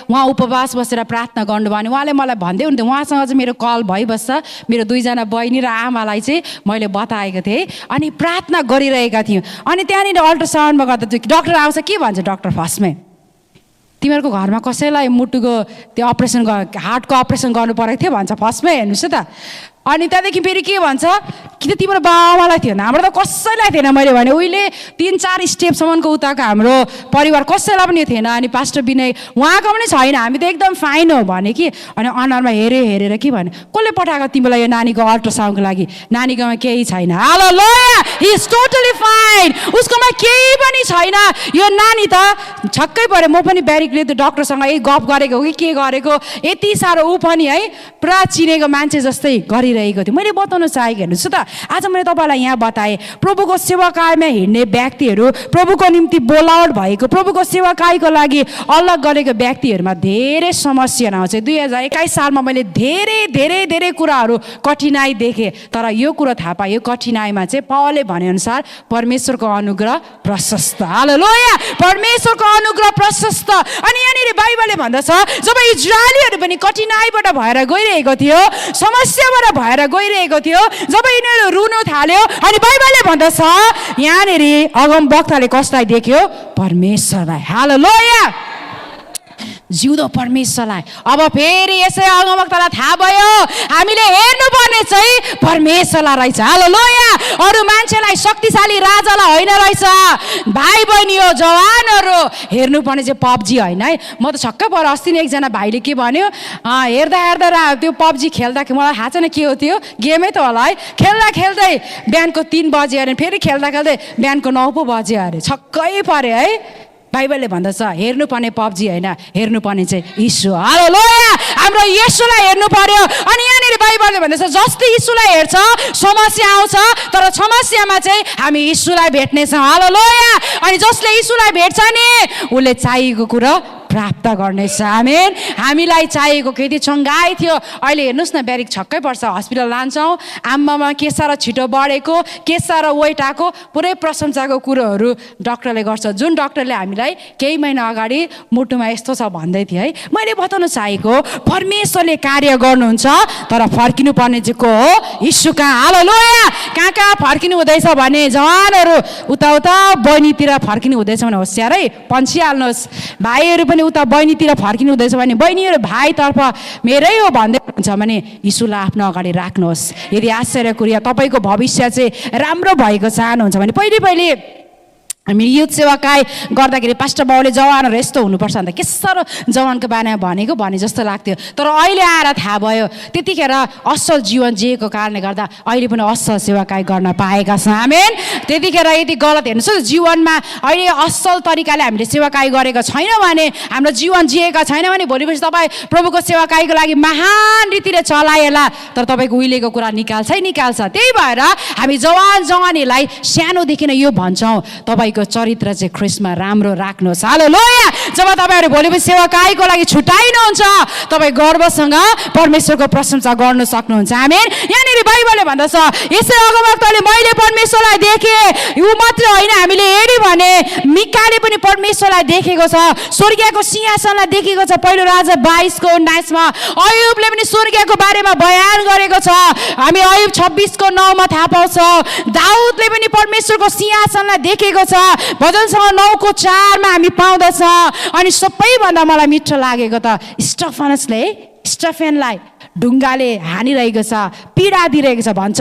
उहाँ उपवास बसेर प्रार्थना गर्नुभयो भने उहाँले मलाई भन्दै हुन्थ्यो। उहाँसँग चाहिँ मेरो कल भइबस्छ। मेरो 2जना बहिनी र आमालाई चाहिँ मैले बताएको थिएँ। अनि प्रार्थना गरिरहेका थियौँ। अनि त्यहाँनिर अल्ट्रासाउन्डमा गर्दा त्यो डक्टर आउँछ, के भन्छ डक्टर फर्स्टमै, तिमीहरूको घरमा कसैलाई मुटुको त्यो अपरेसन, हार्टको अपरेसन गर्नु परेको थियो भन्छ फर्स्टमै। हेर्नुहोस् त। अनि त्यहाँदेखि फेरि के भन्छ, कि त तिम्रो बाबालाई थिएन, हाम्रो त कसैलाई थिएन। मैले भने उहिले 3-4 स्टेपसम्मको उताको हाम्रो परिवार कसैलाई पनि थिएन। अनि पास्टर विनय उहाँको पनि छैन, हामी त एकदम फाइन हो भने कि। अनि अनुहारमा हेरेर के भने, कसले पठाएको तिमीलाई यो नानीको अल्ट्रासाउन्डको लागि? नानीकोमा केही छैन। हालेलुया, हि इज टोटली फाइन, उसकोमा केही पनि छैन। यो नानी त छक्कै पऱ्यो। म पनि ब्यारिकले त्यो डक्टरसँग गफ गरेको हो कि के गरेको, यति साह्रो ऊ पनि है पुरा चिनेको मान्छे जस्तै गरिरहेको थियो। मैले बताउन चाहेको, हेर्नुहोस् त, आज मैले तपाईँलाई यहाँ बताएँ, प्रभुको सेवाकायमा हिँड्ने व्यक्तिहरू, प्रभुको निम्ति बोलावट भएको, प्रभुको सेवाकायको लागि अलग गरेको व्यक्तिहरूमा धेरै समस्या आउँछ। 2021 सालमा मैले धेरै कुराहरू कठिनाइ देखेँ। तर यो कुरो थाहा पाएँ, यो कठिनाइमा चाहिँ पावलले भनेअनुसार परमेश्वरको अनुग्रह प्रशस्त। हालेलुया, परमेश्वरको अनुग्रह प्रशस्त। अनि यहाँनिर बाइबलले भन्दछ, जब इजरायलीहरू पनि कठिनाइबाट भएर गइरहेको थियो, समस्याबाट भएर गइरहेको थियो, जब यिनीहरू रुनु थाल्यो, अनि बाइबलले भन्दछ यहाँनिर अगमवक्ताले कसलाई देख्यो? परमेश्वरलाई। हालेलुया, जिउँदो परमेश्वरलाई। अब फेरि यसै अगमवक्तालाई थाहा भयो हामीले हेर्नुपर्ने चाहिँ परमेश्वरलाई रहेछ। हालेलुया, अरू मान्छेलाई, शक्तिशाली राजालाई होइन रहेछ। भाइ बहिनी हो, जवानहरू हेर्नुपर्ने चाहिँ पब्जी होइन है। म त छक्कै परेँ। अस्ति नै एकजना भाइले के भन्यो, हेर्दा त्यो पब्जी खेल्दाखेरि मलाई थाहा छैन के हो, त्यो गेमै त होला है। खेल्दै बिहानको 3 बज्यो अरे, फेरि खेल्दै बिहानको 9 पो बज्यो अरे। छक्कै पऱ्यो है। बाइबलले भन्दछ हेर्नुपर्ने पब्जी होइन, हेर्नुपर्ने चाहिँ यीशु। हालेलुया, हाम्रो यीशुलाई हेर्नु पर्यो। अनि यहाँनिर बाइबलले भन्दछ जस्तै यीशुलाई हेर्छ समस्या आउँछ, तर समस्यामा चाहिँ हामी यीशुलाई भेट्नेछौँ। हालेलुया, अनि जसले यीशुलाई भेट्छ नि उसले चाहिएको कुरा प्राप्त गर्नेछ। आमेन। हामीलाई चाहिएको खेती चङ्गाइ थियो। अहिले हेर्नुहोस् न, ब्यारिक छक्कै पर्छ, हस्पिटल लान्छौँ, आम्मामा के साह्रो छिटो बढेको, के साह्रो वेट आएको, पुरै प्रशंसाको कुरोहरू डक्टरले गर्छ। जुन डक्टरले हामीलाई केही महिना अगाडि मुटुमा यस्तो छ भन्दै थियो है। मैले बताउन चाहेको, परमेश्वरले कार्य गर्नुहुन्छ, तर फर्किनु पर्ने चाहिँ को हो? यीशु कहाँ। हालेलुया, कहाँ फर्किनु हुँदैछ भने जवानहरू उता बहिनीतिर फर्किनु हुँदैछ भने होसियारै पन्छिहाल्नुहोस्। भाइहरू पनि उता बहिनीतिर फर्किनु हुँदैछ भने बहिनीहरू भाइतर्फ मेरै हो भन्दै हुन्छ भने यीशुलाई आफ्नो अगाडि राख्नुहोस्। यदि आश्चर्य कुरा तपाईँको भविष्य चाहिँ राम्रो भएको चाहनुहुन्छ भने पहिले हामी युथ सेवाकाय गर्दाखेरि पास्टर बाउले जवानहरू यस्तो हुनुपर्छ भन्दा के साह्रो जवानको बारेमा भनेको भने जस्तो लाग्थ्यो। तर अहिले आएर थाहा भयो त्यतिखेर असल जीवन जिएको कारणले गर्दा अहिले पनि असल सेवाकाय गर्न पाएका छौँ। आमेन। त्यतिखेर यदि गलत हेर्नुहोस् जीवनमा अहिले असल तरिकाले हामीले सेवाकाय गरेको छैन भने, हाम्रो जीवन जिएका छैन भने भोलिपछि तपाईँ प्रभुको सेवाकायको लागि महान रीतिले चलाएला, तर तपाईँको उहिलेको कुरा निकाल्छ। त्यही भएर हामी जवानीलाई सानोदेखि नै यो भन्छौँ, तपाईँको तपाईँको चरित्र चाहिँ ख्रिस्टमा राम्रो राख्नुहोस्। हालेलुया। जब तपाईँहरू भोलि सेवाकाईको लागि छुट्याइनुहुन्छ तपाईँ गर्वसँग परमेश्वरको प्रशंसा गर्न सक्नुहुन्छ। आमेन। यहाँनिर बाइबलले भन्दछ यसै अगमवक्ताले मैले परमेश्वरलाई देखेँ, यो मात्र होइन हामीले हेर्यौँ भने मिकाले पनि परमेश्वरलाई देखेको छ, स्वर्गीयको सिंहासनलाई देखेको छ। पहिलो राजा 22:19 अयुबले पनि स्वर्गीयको बारेमा बयान गरेको छ। हामी अयुब 26:9 थाहा पाउँछौँ। दाउदले पनि परमेश्वरको सिंहासनलाई देखेको छ, भजनसँग 9:4 हामी पाउँदछ। अनि सबैभन्दा मलाई मिठो लागेको त स्टेफेनलाई ढुङ्गाले हानिरहेको छ, पीडा दिइरहेको छ, भन्छ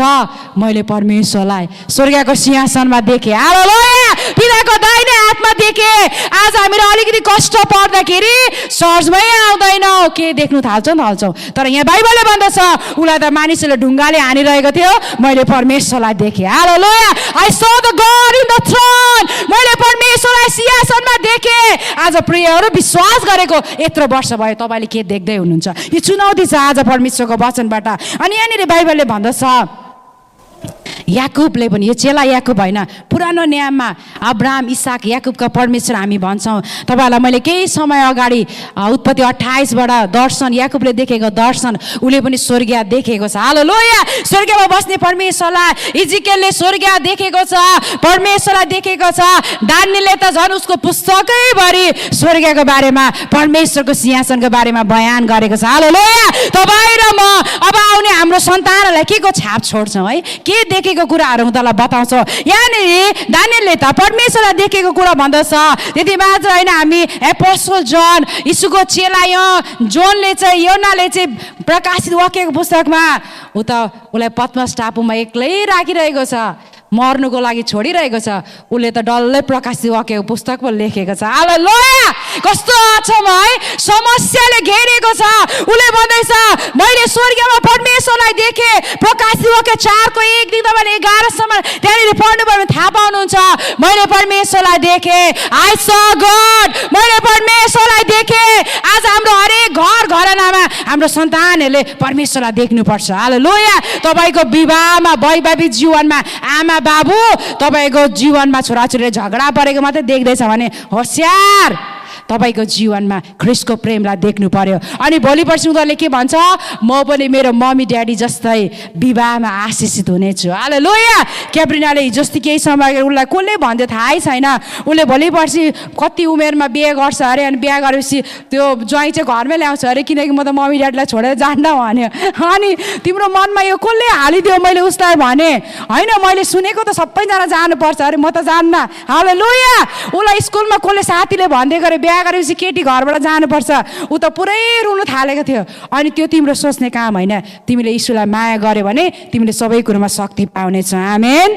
मैले परमेश्वरलाई स्वर्गको सिंहासनमा देखेँ। हालेलुया। पिताको दाहिने हातमा देखेँ। आज हामीलाई अलिकति कष्ट पर्दाखेरि सर्चमै आउँदैनौँ, के देख्नु थाल्छौँ। तर यहाँ बाइबलले भन्दछ उसलाई त मानिसहरूले ढुङ्गाले हानिरहेको थियो, मैले परमेश्वरलाई देखेँ। हालेलुया। I saw the God in the throne. मैले परमेश्वरलाई सिंहासनमा देखेँ। आज प्रियहरू विश्वास गरेको यत्रो वर्ष भयो तपाईँले के देख्दै हुनुहुन्छ? यो चुनौती छ आज परमेश्वरको वचनबाट। अनि यहाँनिर बाइबलले भन्दछ याकुबले पनि, यो चेला याकुब होइन, पुरानो नियममा अब्राहम इसाक याकुबका परमेश्वर हामी भन्छौँ। तपाईँहरूलाई मैले केही समय अगाडि उत्पत्ति 28बाट दर्शन याकुबले देखेको दर्शन उसले पनि स्वर्गीय देखेको छ। हालेलुया। स्वर्गमा बस्ने परमेश्वरलाई इजिकेलले स्वर्गीय देखेको छ, परमेश्वरलाई देखेको छ। दानियलले त झन् उसको पुस्तकैभरि स्वर्गको बारेमा परमेश्वरको सिंहासनको बारेमा बयान गरेको छ। हालेलुया। तपाईँ र म अब आउने हाम्रो सन्तानहरूलाई के को छाप छोड्छौँ है? के देखेको कुराहरू उनीहरूलाई बताउँछौँ। यहाँनिर दानियलले त परमेश्वरलाई देखेको कुरा भन्दछ। त्यति मात्र होइन, हामी एपोस्टल जन यीशुको चेला जोनले चाहिँ योनाले चाहिँ प्रकाशित वाक्यको पुस्तकमा उसलाई पद्मस टापुमा एक्लै राखिरहेको छ, मर्नुको लागि छोडिरहेको छ। उसले त डल्लै प्रकाशित वाक्यको पुस्तक पो लेखेको छ। हालेलुया। कस्तो अचम्म है, समस्याले घेरेको छ। उसले भन्दैछ मैले स्वर्गमा परमेश्वरलाई देखेँ। प्रकाशित वाक्य 4:1 तपाईँले 11सम्म त्यहाँनिर पढ्नुभयो भने थाहा पाउनुहुन्छ। मैले परमेश्वरलाई देखेँ। I saw God. मैले परमेश्वरलाई देखेँ। आज हाम्रो हरेक घरनामा हाम्रो सन्तानहरूले परमेश्वरलाई देख्नुपर्छ। हालेलुया। तपाईँको विवाहमा वैवाहिक जीवनमा आमा बाबु तपाईँको जीवनमा छोराछोरीले झगडा परेको मात्रै देख्दैछ भने होसियार, तपाईँको जीवनमा ख्रिस्टको प्रेमलाई देख्नु पर्यो। अनि भोलि पर्सि उनीहरूले के भन्छ, म पनि मेरो मम्मी ड्याडी जस्तै विवाहमा आशिषित हुनेछु। हालेलुया। क्याब्रिनाले जस्तै केही समय उसलाई कसले भन्थ्यो थाहै छैन। उसले भोलि पर्सि कति उमेरमा बिहे गर्छ अरे, अनि बिहे गरेपछि त्यो ज्वाइँ चाहिँ घरमै ल्याउँछ अरे, किनकि म त मम्मी ड्याडीलाई छोडेर जान्न भन्यो। अनि तिम्रो मनमा यो कसले हालिदियो? मैले उसलाई भने होइन, मैले सुनेको त सबैजना जानुपर्छ अरे, म त जान्न। हालेलुया। उसलाई स्कुलमा कसले साथीले भन्दै गरे बिहा गरेपछि केटी घरबाट जानुपर्छ, ऊ त पुरै रुनु थालेको थियो। अनि त्यो तिम्रो सोच्ने काम होइन। तिमीले यीशुलाई माया गर्यो भने तिमीले सबै कुरोमा शक्ति पाउनेछ। आमेन।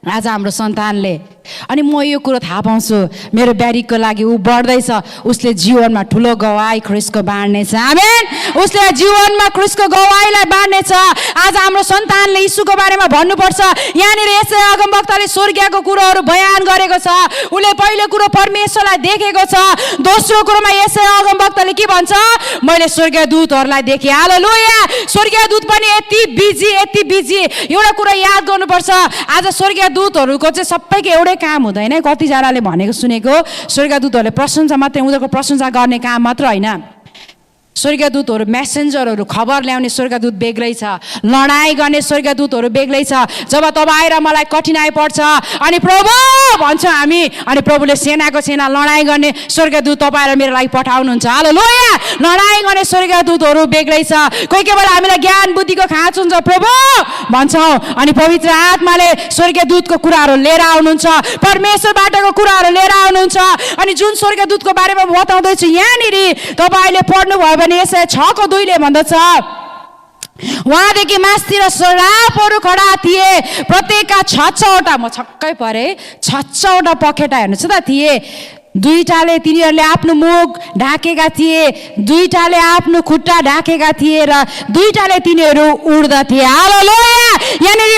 आज हाम्रो सन्तानले, अनि म यो कुरो थाहा पाउँछु मेरो ब्यारीको लागि ऊ बढ्दैछ, उसले जीवनमा ठुलो गवाई ख्रिस्टको बाँड्नेछ। आमेन। उसले जीवनमा ख्रिस्टको गवाईलाई बाँड्नेछ। आज हाम्रो सन्तानले यीशुको बारेमा भन्नुपर्छ। यहाँनिर यसै अगमवक्ताले स्वर्गीयको कुरोहरू बयान गरेको छ। उसले पहिलो कुरो परमेश्वरलाई देखेको छ। दोस्रो कुरोमा यसै अगमवक्ताले के भन्छ, मैले स्वर्गीय दूतहरूलाई देखेँ। हालेलुया। स्वर्गीय दूत पनि यति बिजी। एउटा कुरा याद गर्नुपर्छ, आज स्वर्गीय दूतहरूको चाहिँ सबैको एउटै काम हुँदैन। कतिजनाले भनेको सुनेको स्वर्गदूतहरूले प्रशंसा मात्रै, उनीहरूको प्रशंसा गर्ने काम मात्र होइन। स्वर्गदूतहरू मेसेन्जरहरू, खबर ल्याउने स्वर्गदूत बेग्लै छ, लडाइँ गर्ने स्वर्गदूतहरू बेग्लै छ। जब तपाईँ र मलाई कठिनाइ पर्छ अनि प्रभु भन्छ हामी, अनि प्रभुले सेनाको सेना लडाइँ गर्ने स्वर्गदूत तपाईँ र मेरो लागि पठाउनुहुन्छ। हालेलुया। लडाइँ गर्ने स्वर्गदूतहरू बेग्लै छ। कोही बेला हामीलाई ज्ञान बुद्धिको खाँच हुन्छ, प्रभु भन्छौँ, अनि पवित्र आत्माले स्वर्गदूतको कुराहरू लिएर आउनुहुन्छ, परमेश्वरबाटको कुराहरू लिएर आउनुहुन्छ। अनि जुन स्वर्गदूतको बारेमा बताउँदैछु यहाँनिर तपाईँले पढ्नुभयो भने यसै 6:2 भन्दछ, उहाँदेखि मास्तिर सरापहरू खडा थिए, प्रत्येकका 6-6वटा, म छक्कै परे, 6-6वटा पखेटा हेर्नुहोस् त थिए। दुईटाले तिनीहरूले आफ्नो मुख ढाकेका थिए, दुईटाले आफ्नो खुट्टा ढाकेका थिए र दुईटाले तिनीहरू उड्दथे। हालेलुया। यहाँनिर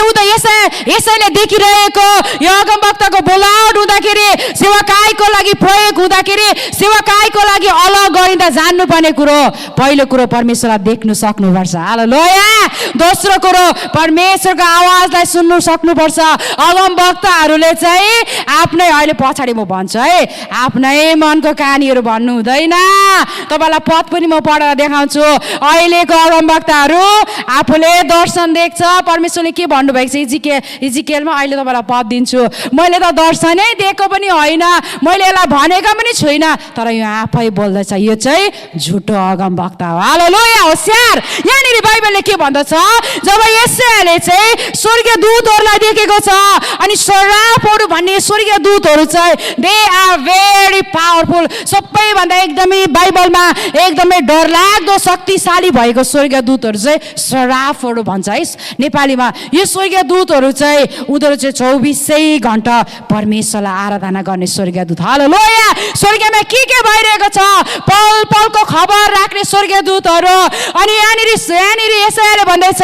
यसैले देखिरहेको यो अगमवक्ताको बोलाउट हुँदाखेरि सेवाकाईको लागि प्रयोग हुँदाखेरि सेवाकाईको लागि अलग गरिँदा जान्नुपर्ने कुरो पहिलो कुरो परमेश्वरलाई देख्नु सक्नुपर्छ। हालेलुया। दोस्रो कुरो परमेश्वरको आवाजलाई सुन्नु सक्नुपर्छ। अगमवक्ताहरूले चाहिँ आफ्नै अहिले पछाडि म भन्छु है आफ्नै मनको कहानीहरू भन्नु हुँदैन। तपाईँलाई पद पनि म पढेर देखाउँछु। अहिलेको अगमवक्ताहरू आफूले दर्शन देख्छ। परमेश्वरले के भन्नुभएको छ इजिकेलमा अहिले तपाईँलाई पद दिन्छु। मैले त दर्शनै दिएको पनि होइन, मैले यसलाई भनेको पनि छुइनँ, तर यो आफै बोल्दैछ यो चाहिँ झुटो अगमवक्ता हो। हालेलुया। होशियार। यहाँनिर बाइबलले के भन्दछ जब यशायाले चाहिँ स्वर्गीय दूतहरूलाई देखेको छ अनि सराफहरू भन्ने स्वर्गीय दूतहरू चाहिँ दे आर भेरी पावरफुल। सबैभन्दा एकदमै बाइबलमा एकदमै डरलाग्दो शक्तिशाली भएको स्वर्गीय दूतहरू चाहिँ सराफहरू भन्छ है नेपालीमा। यो स्वर्गीय दूतहरू चाहिँ उनीहरू चाहिँ 24 घण्टा परमेश्वरलाई आराधना गर्ने स्वर्गीय दूत। हालेलुया। स्वर्गमा के भइरहेको छ पल पलको खबर राख्ने स्वर्गीय दूतहरू। अनि यहाँनिर यशायाले भन्दैछ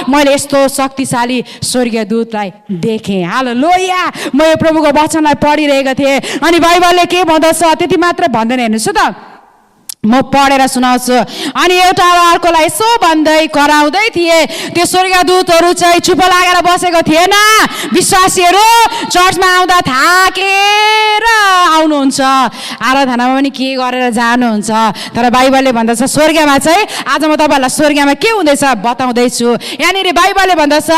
मैले यस्तो शक्तिशाली स्वर्गीय दूतलाई देखेँ। हालेलुया। म यो प्रभुको वचनलाई पढिरहेको थिएँ अनि बाइबलले के भन्दछ त्यति मात्र भन्दैन, हेर्नुहोस् त म पढेर सुनाउँछु। अनि एउटा अर्कोलाई यसो भन्दै कराउँदै थिए। त्यो स्वर्गीय दूतहरू चाहिँ चुप लागेर बसेको थिएन। विश्वासीहरू चर्चमा आउँदा थाकेर आउनुहुन्छ, आराधनामा पनि के गरेर जानुहुन्छ, तर बाइबलले भन्दछ स्वर्गमा चाहिँ आज म तपाईँहरूलाई स्वर्गमा के हुँदैछ बताउँदैछु। यहाँनिर बाइबलले भन्दछ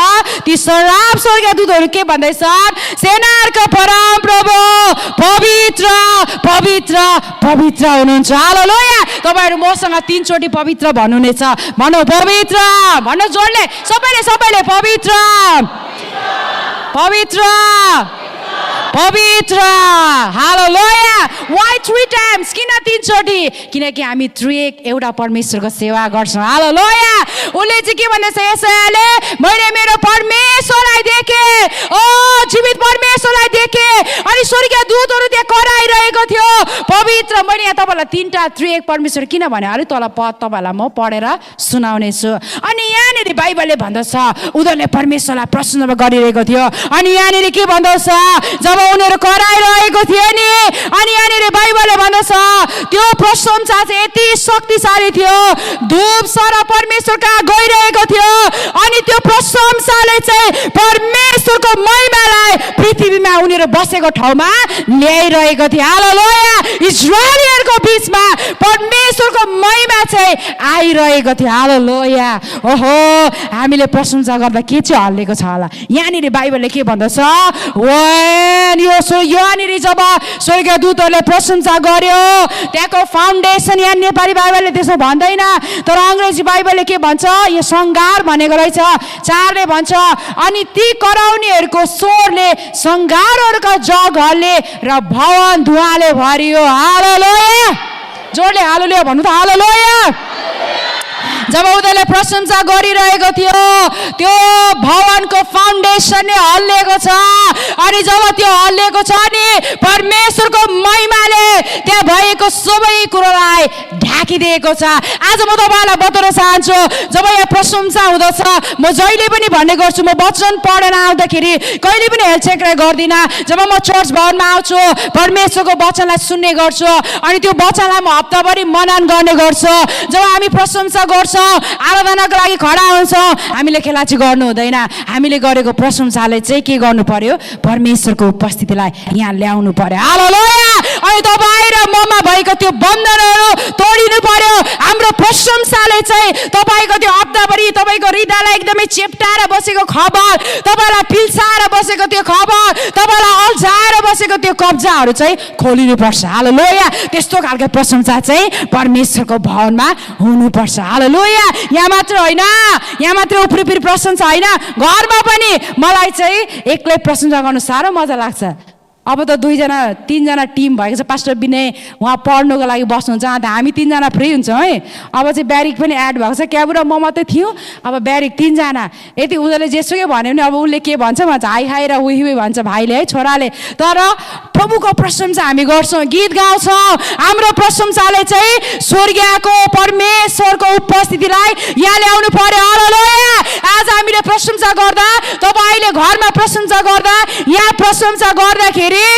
ती सराफ स्वर्गीय दूतहरू के भन्दैछन् सेनाहरूको परम प्रभु पवित्र पवित्र पवित्र हुनुहुन्छ। हालेलुया। तपाईहरु मसँग 3 चोटी पवित्र भन्नुहुनेछ। भनौ पवित्र, भन्न जोडले सबैले पवित्र पवित्र पवित्र। हालेलुया। Why 3 times? किन 3 चोटी? किनकि हामी त्रिएक एउटा परमेश्वरको सेवा गर्छौँ। हालेलुया। उले चाहिँ के भन्दैछ यशायाले मैले मेरो परमेश्वरलाई देखेँ, ओ जीवित परमेश्वरलाई देखेँ अनि स्वर्गीय दूतहरू त्यहाँ कराइरहेको थियो पवित्र। मैले यहाँ तपाईँलाई 3टा त्रिएक परमेश्वर किन भने अरे तल पद तपाईँलाई म पढेर सुनाउने छु। अनि यहाँनिर बाइबलले भन्दछ उनीहरूले परमेश्वरलाई प्रसन्न गरिरहेको थियो। अनि यहाँनिर के भन्दछ जब उनीहरू कराइरहेको थियो नि अनि यहाँनिर बाइबलले भन्दछ त्यो प्रशंसा चाहिँ यति शक्तिशाली थियो, धूप सर परमेश्वर कहाँ गइरहेको थियो अनि त्यो प्रशंसाले चाहिँ परमेश्वरको महिमालाई पृथ्वीमा उनीहरू बसेको ठाउँमा ल्याइरहेको थियो। हालेलुया। इजरायलीहरूको बीचमा परमेश्वरको महिमा चाहिँ आइरहेको थियो। हालेलुया। ओहो हामीले प्रशंसा गर्दा के चाहिँ हल्लेको छ होला। यहाँनिर बाइबलले के भन्दछ यहाँनिर जब स्वर्गीय दूतहरूले प्रशंसा गर्यो त्यहाँको फाउन्डेसन, यहाँ नेपाली बाइबलले त्यसो भन्दैन तर अङ्ग्रेजी बाइबलले के भन्छ यो सङ्घार भनेको रहेछ। 4ले भन्छ अनि ती कराउनेहरूको स्वरले सङ्घारहरूका जगहरूले र भवन धुवाले भरियो। हालेलुया। जोडले हालेलुया भन्नु त। हालेलुया। जब उनीहरूले प्रशंसा गरिरहेको थियो त्यो भवनको फाउन्डेसन हल्लेको छ अनि जब त्यो हल्लेको छ नि परमेश्वरको महिमाले त्यहाँ भएको सबै कुरोलाई ढाकिदिएको छ। आज म तपाईँलाई बताउन चाहन्छु जब यहाँ प्रशंसा हुँदछ म जहिले पनि भन्ने गर्छु म वचन पढेर आउँदाखेरि कहिले पनि हेलचेक गर्दिनँ। जब म चर्च भवनमा आउँछु परमेश्वरको वचनलाई सुन्ने गर्छु अनि त्यो वचनलाई म हप्ताभरि मनन गर्ने गर्छु। जब हामी प्रशंसा गर्छौँ आराधनाको लागि खडा हुन्छौँ हामीले खेलाची गर्नु हुँदैन। हामीले गरेको प्रशंसाले चाहिँ के गर्नु पर्यो परमेश्वरको उपस्थितिलाई यहाँ ल्याउनु पर्यो। हालेलुया। अनि तपाईँ र ममा भएको त्यो बन्धनहरू तोडिनु पर्यो। हाम्रो प्रशंसाले चाहिँ तपाईँको त्यो हप्ताभरि तपाईँको हृदयलाई एकदमै चेप्टाएर बसेको खबर, तपाईँलाई पिल्साएर बसेको त्यो खबर, तपाईँलाई अल्झाएर बसेको त्यो कब्जाहरू चाहिँ खोलिनुपर्छ। हालेलुया। त्यस्तो खालको प्रशंसा चाहिँ परमेश्वरको भवनमा हुनुपर्छ। हालेलुया। यहाँ मात्र होइन, यहाँ मात्र उफ्री प्रशंसा होइन, घरमा पनि मलाई चाहिँ एक्लै प्रशंसा गर्नु साह्रो मजा लाग्छ। अब त 2-3जना टिम भएको छ। पास्टर विनय उहाँ पढ्नुको लागि बस्नुहुन्छ, अन्त हामी 3जना फ्री हुन्छौँ है। अब चाहिँ ब्यारिक पनि एड भएको छ। क्याबु र म मात्रै थियौँ, अब ब्यारिक 3जना। यति उनीहरूले जेसुकै भन्यो भने अब उसले के भन्छ हाई हाई र उही भन्छ भाइले है छोराले। तर प्रभुको प्रशंसा हामी गर्छौँ, गीत गाउँछौँ। हाम्रो प्रशंसाले चाहिँ स्वर्गीयको परमेश्वरको उपस्थितिलाई यहाँ ल्याउनु पर्यो। हालेलुया। आज हामीले प्रशंसा गर्दा, तपाईले घरमा प्रशंसा गर्दा, यहाँ प्रशंसा गर्दाखेरि